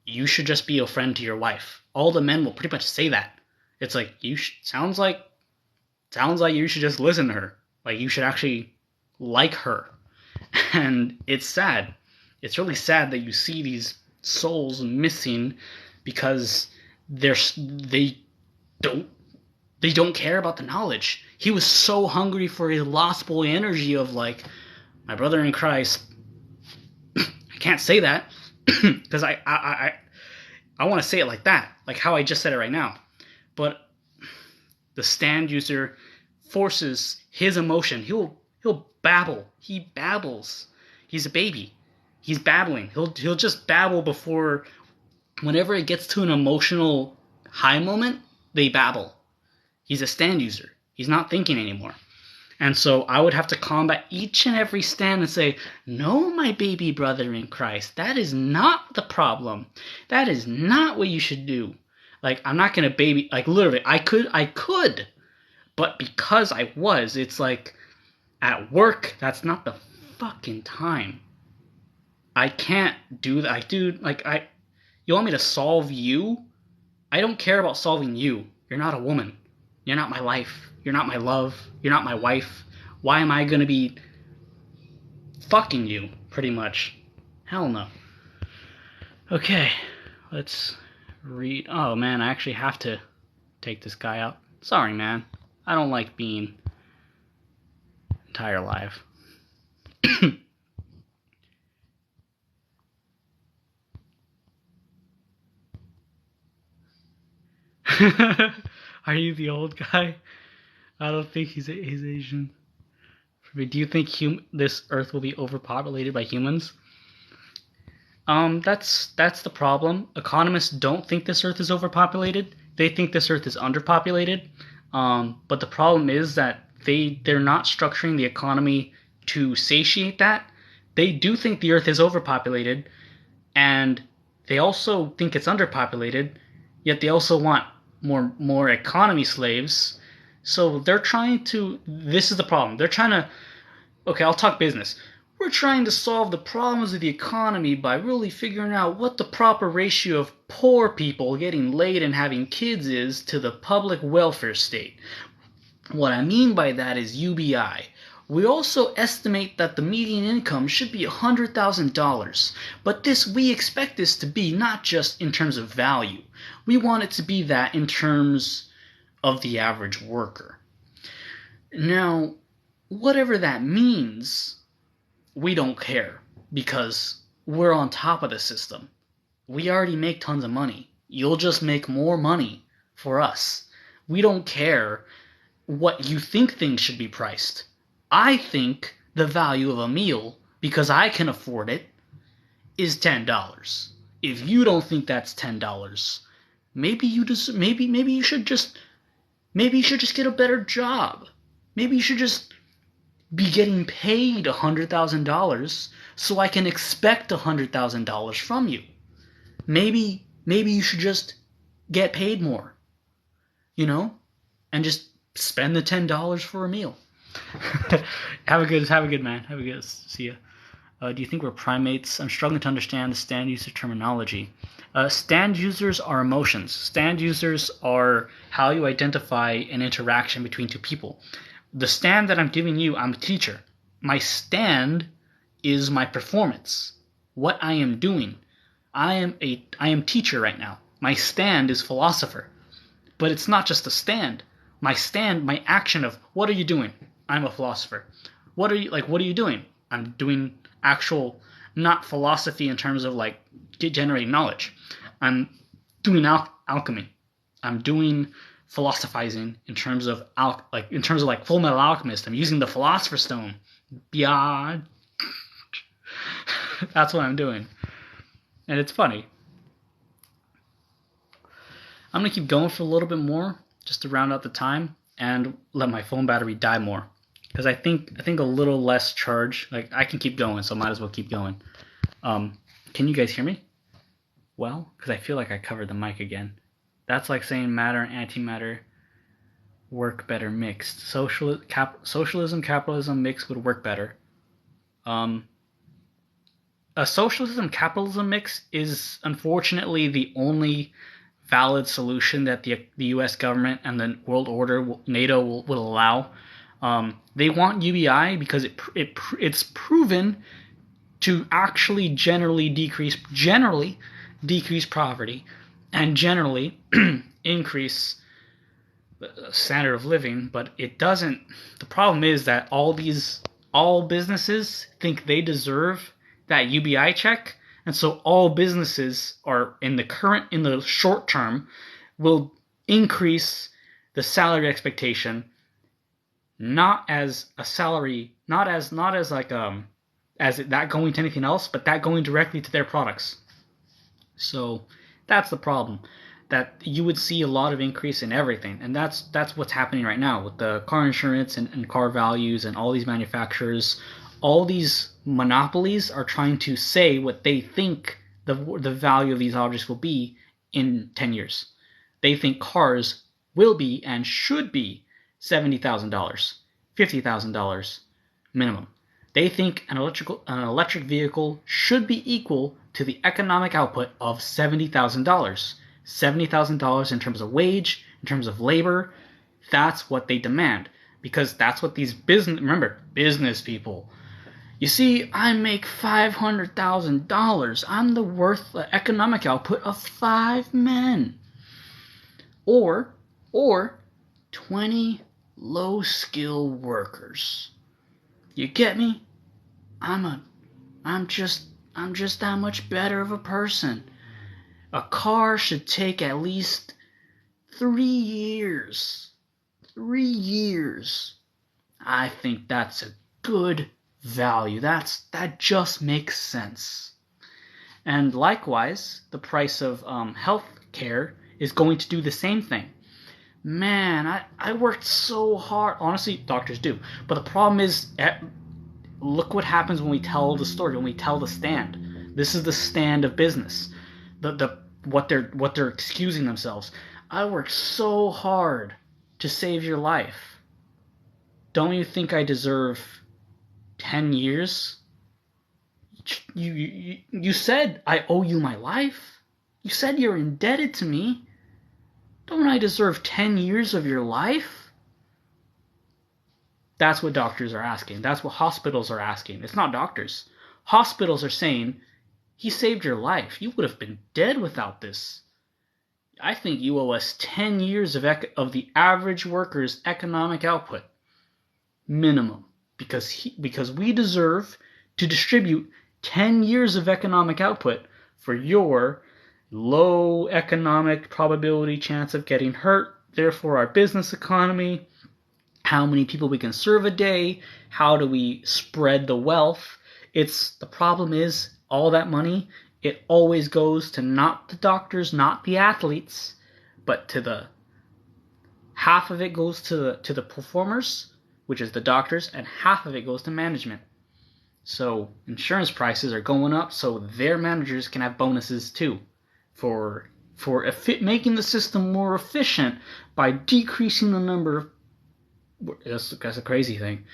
you should just be a friend to your wife. All the men will pretty much say that. It's like, sounds like you should just listen to her. Like, you should actually like her. And it's sad. It's really sad that you see these souls missing because they don't care about the knowledge. He was so hungry for his lost boy energy of like, my brother in Christ. I can't say that because I want to say it like that, like how I just said it right now. But the stand user forces his emotion. He'll babble. He babbles. He's a baby. He's babbling. He'll just babble before, whenever it gets to an emotional high moment, they babble. He's a stand user. He's not thinking anymore. And so I would have to combat each and every stand and say, no, my baby brother in Christ, that is not the problem. That is not what you should do. Like, I'm not going to baby, like literally, I could, but because I was, it's like, at work, that's not the fucking time. I can't do that. You want me to solve you? I don't care about solving you. You're not a woman. You're not my life. You're not my love. You're not my wife. Why am I going to be fucking you, pretty much? Hell no. Okay, let's read. Oh, man, I actually have to take this guy out. Sorry, man. I don't like being entire alive. Are you the old guy? I don't think he's Asian. Do you think this Earth will be overpopulated by humans? That's the problem. Economists don't think this Earth is overpopulated. They think this Earth is underpopulated. But the problem is that they're not structuring the economy to satiate that. They do think the Earth is overpopulated, and they also think it's underpopulated. Yet they also want more economy slaves. So they're trying to. This is the problem. They're trying to. Okay, I'll talk business. We're trying to solve the problems of the economy by really figuring out what the proper ratio of poor people getting laid and having kids is to the public welfare state. What I mean by that is UBI. We also estimate that the median income should be $100,000, but we expect this to be not just in terms of value. We want it to be that in terms of the average worker. Now, whatever that means, we don't care because we're on top of the system. We already make tons of money. You'll just make more money for us. We don't care what you think things should be priced. I think the value of a meal, because I can afford it, is $10. If you don't think that's $10, maybe you should just get a better job. Maybe you should just be getting paid $100,000 so I can expect $100,000 from you. Maybe you should just get paid more, and just spend the $10 for a meal. Have a good man. Have a good. See ya. Do you think we're primates? I'm struggling to understand the stand user terminology. Stand users are emotions. Stand users are how you identify an interaction between two people. The stand that I'm giving you, I'm a teacher. My stand is my performance. What I am doing. I am teacher right now. My stand is philosopher. But it's not just a stand. My action of what are you doing? I'm a philosopher. What are you doing? I'm doing actual, not philosophy in terms of generating knowledge. I'm doing alchemy. I'm doing philosophizing in terms of Full Metal Alchemist. I'm using the Philosopher's Stone. Yeah, that's what I'm doing, and it's funny. I'm gonna keep going for a little bit more just to round out the time and let my phone battery die more, because I think a little less charge. I can keep going, so I might as well keep going. Can you guys hear me? Well, because I feel like I covered the mic again. That's like saying matter and antimatter work better mixed. Socialism, capitalism mix would work better. A socialism-capitalism mix is unfortunately the only valid solution that the U.S. government and the world order, NATO, will allow. They want UBI because it's proven to actually generally decrease poverty and generally increase the standard of living, but it doesn't. The problem is that all businesses think they deserve that UBI check, and so all businesses are in the short term will increase the salary expectation, not as a salary, not as that going to anything else, but that going directly to their products. So that's the problem, that you would see a lot of increase in everything, and that's what's happening right now with the car insurance and car values and all these manufacturers. All these monopolies are trying to say what they think the value of these objects will be in 10 years. They think cars will be and should be $70,000, $50,000 minimum. They think an electric vehicle should be equal to the economic output of $70,000. $70,000 in terms of wage, in terms of labor. That's what they demand, because that's what these business people. You see, I make $500,000. I'm the economic output of 5 men. Or 20 low-skill workers. You get me? I'm just that much better of a person. A car should take at least 3 years. 3 years. I think that's good value. That just makes sense. And likewise, the price of health care is going to do the same thing. Man, I worked so hard. Honestly, doctors do. But the problem is, look what happens when we tell the story, when we tell the stand. This is the stand of business. What they're excusing themselves. I worked so hard to save your life. Don't you think I deserve 10 years? You said I owe you my life. You said you're indebted to me. Don't I deserve 10 years of your life? That's what doctors are asking. That's what hospitals are asking. It's not doctors. Hospitals are saying, he saved your life. You would have been dead without this. I think you owe us 10 years of the average worker's economic output. Minimum. Because we deserve to distribute 10 years of economic output for your low economic probability chance of getting hurt, therefore our business economy, how many people we can serve a day, how do we spread the wealth. The problem is all that money, it always goes to not the doctors, not the athletes, but to the half of it goes to the performers, which is the doctors, and half of it goes to management. So insurance prices are going up so their managers can have bonuses too. For making the system more efficient by decreasing the number of... That's a crazy thing.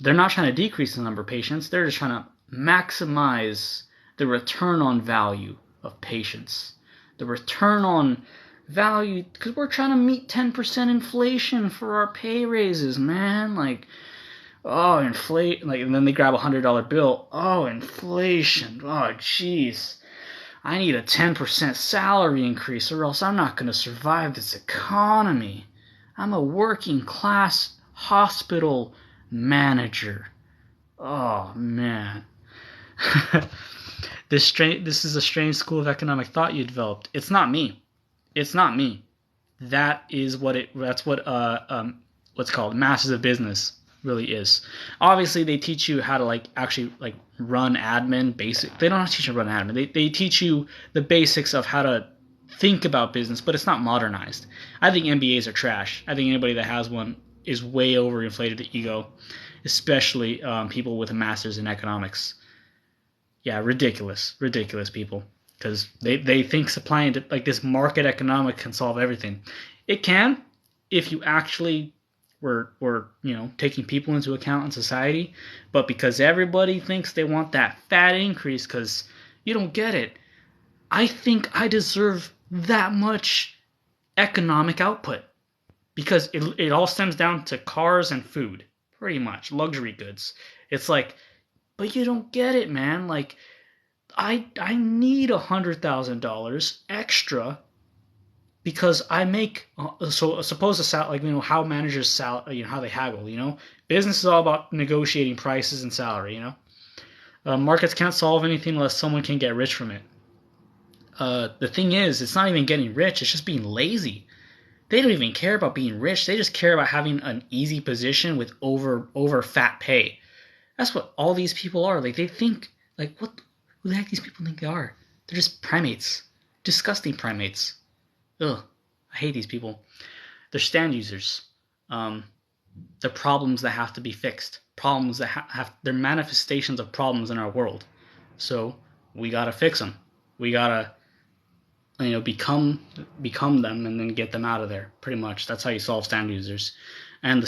They're not trying to decrease the number of patients. They're just trying to maximize the return on value of patients. The return on value, because we're trying to meet 10% inflation for our pay raises, man. Like, oh, inflate, like, and then they grab $100 bill. Oh, inflation. Oh, jeez. I need a 10% salary increase or else I'm not going to survive this economy. I'm a working class hospital manager. Oh, man. This is a strange school of economic thought you developed. It's not me. It's not me. That's what what's called Masters of Business really is. Obviously, they teach you how to actually run admin. They don't teach you to run admin. They teach you the basics of how to think about business, but it's not modernized. I think MBAs are trash. I think anybody that has one is way overinflated ego, especially people with a master's in economics. Yeah, ridiculous people, because they think supplying this market economic can solve everything. It can, if you actually were taking people into account in society, but because everybody thinks they want that fat increase, because you don't get it. I think I deserve that much economic output, because it all stems down to cars and food, pretty much luxury goods. It's like, but you don't get it, man. Like, I need $100,000 extra because I make so suppose how managers how they haggle. Business is all about negotiating prices and salary. Markets can't solve anything unless someone can get rich from it. The thing is, it's not even getting rich; it's just being lazy. They don't even care about being rich; they just care about having an easy position with over fat pay. That's what all these people are. Like, they think, what? Who the heck these people think they are? They're just primates, disgusting primates. Ugh, I hate these people. They're stand users. They're problems that have to be fixed. Problems that they're manifestations of problems in our world. So we gotta fix them. We gotta, become them and then get them out of there. Pretty much, that's how you solve stand users. And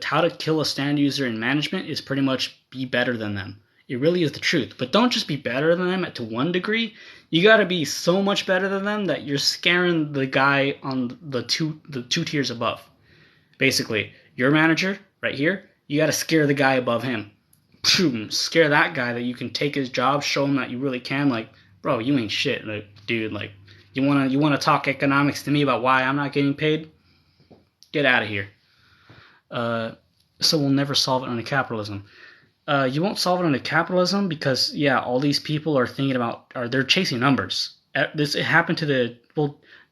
how to kill a stand user in management is pretty much be better than them. It really is the truth. But don't just be better than them to one degree. You got to be so much better than them that you're scaring the guy on the two tiers above. Basically, your manager right here, you got to scare the guy above him. Scare that guy that you can take his job, show him that you really can. Like, bro, you ain't shit, dude. Like, you wanna talk economics to me about why I'm not getting paid? Get out of here. So we'll never solve it under capitalism. You won't solve it under capitalism because, all these people are thinking about, they're chasing numbers. It happened to the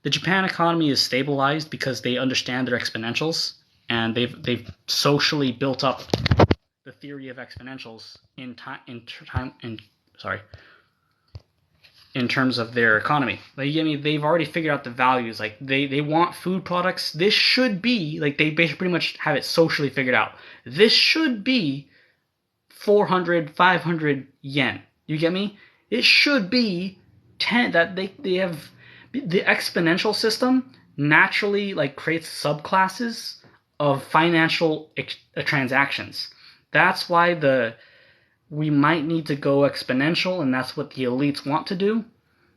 Japan economy is stabilized because they understand their exponentials, and they've socially built up the theory of exponentials in terms of their economy. Like, I mean, they've already figured out the values. Like, they want food products. This should be, like, they basically pretty much have it socially figured out. This should be 400, 500 yen. You get me? It should be 10, that they have, the exponential system naturally, like, creates subclasses of financial transactions. That's why we might need to go exponential, and that's what the elites want to do.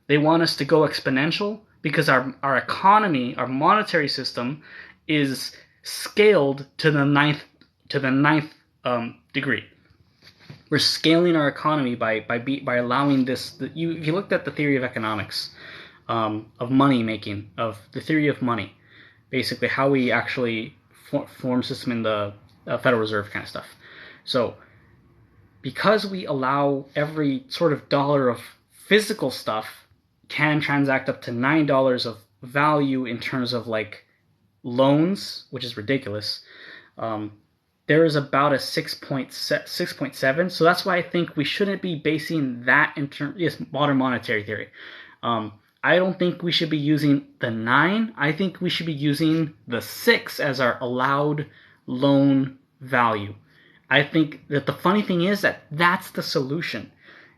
They want us to go exponential because our economy, our monetary system, is scaled to the ninth degree. We're scaling our economy by allowing this. If you looked at the theory of economics, of money making, of the theory of money, basically how we actually form system in the Federal Reserve kind of stuff. So, because we allow every sort of dollar of physical stuff can transact up to $9 of value in terms of like loans, which is ridiculous. There is about a 6.7. So that's why I think we shouldn't be basing that in modern monetary theory. I don't think we should be using the 9. I think we should be using the 6 as our allowed loan value. I think that the funny thing is that that's the solution.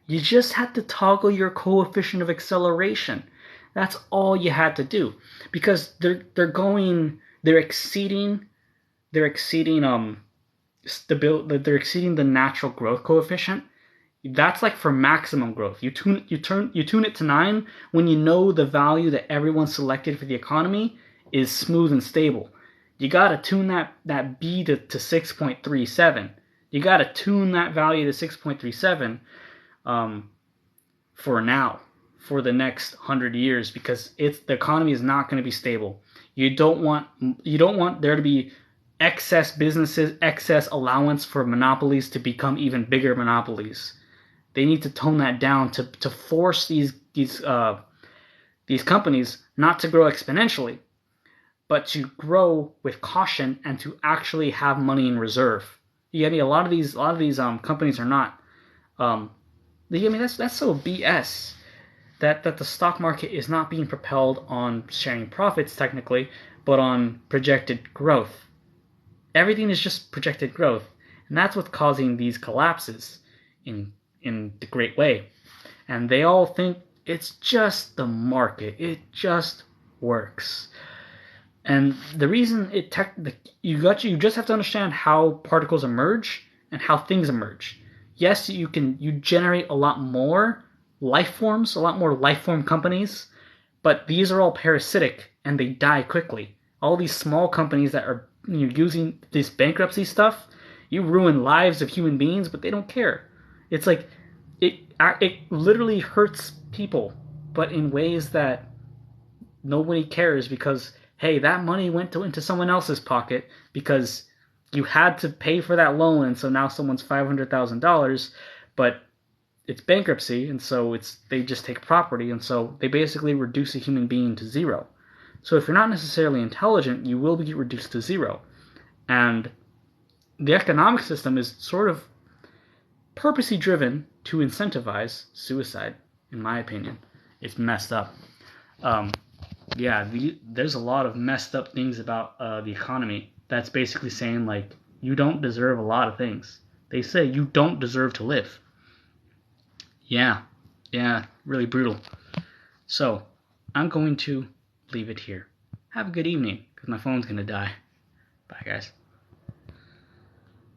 You just had to toggle your coefficient of acceleration. That's all you had to do, because they're exceeding the natural growth coefficient. That's like for maximum growth. You tune it to 9 when you know the value that everyone selected for the economy is smooth and stable. You gotta tune that B to 6.37. You gotta tune that value to 6.37 for now, for the next 100 years, because the economy is not going to be stable. You don't want there to be excess businesses, excess allowance for monopolies to become even bigger monopolies. They need to tone that down to force these companies not to grow exponentially, but to grow with caution and to actually have money in reserve. You get me? A lot of these companies are not. You get me? That's so BS. That the stock market is not being propelled on sharing profits technically, but on projected growth. Everything is just projected growth, and that's what's causing these collapses in the great way. And they all think it's just the market. It just works. And the reason you just have to understand how particles emerge and how things emerge. Yes, you generate a lot more life forms, a lot more life form companies, but these are all parasitic and they die quickly. All these small companies that are using this bankruptcy stuff, you ruin lives of human beings, but they don't care. It's like it literally hurts people, but in ways that nobody cares, because hey, that money went into someone else's pocket because you had to pay for that loan, and so now someone's $500,000, but it's bankruptcy, and so they just take property, and so they basically reduce a human being to zero. So if you're not necessarily intelligent, you will be reduced to zero. And the economic system is sort of purposely driven to incentivize suicide, in my opinion. It's messed up. There's a lot of messed up things about the economy that's basically saying, like, you don't deserve a lot of things. They say you don't deserve to live. Yeah, really brutal. So, I'm going to leave it here. Have a good evening, because my phone's going to die. Bye, guys.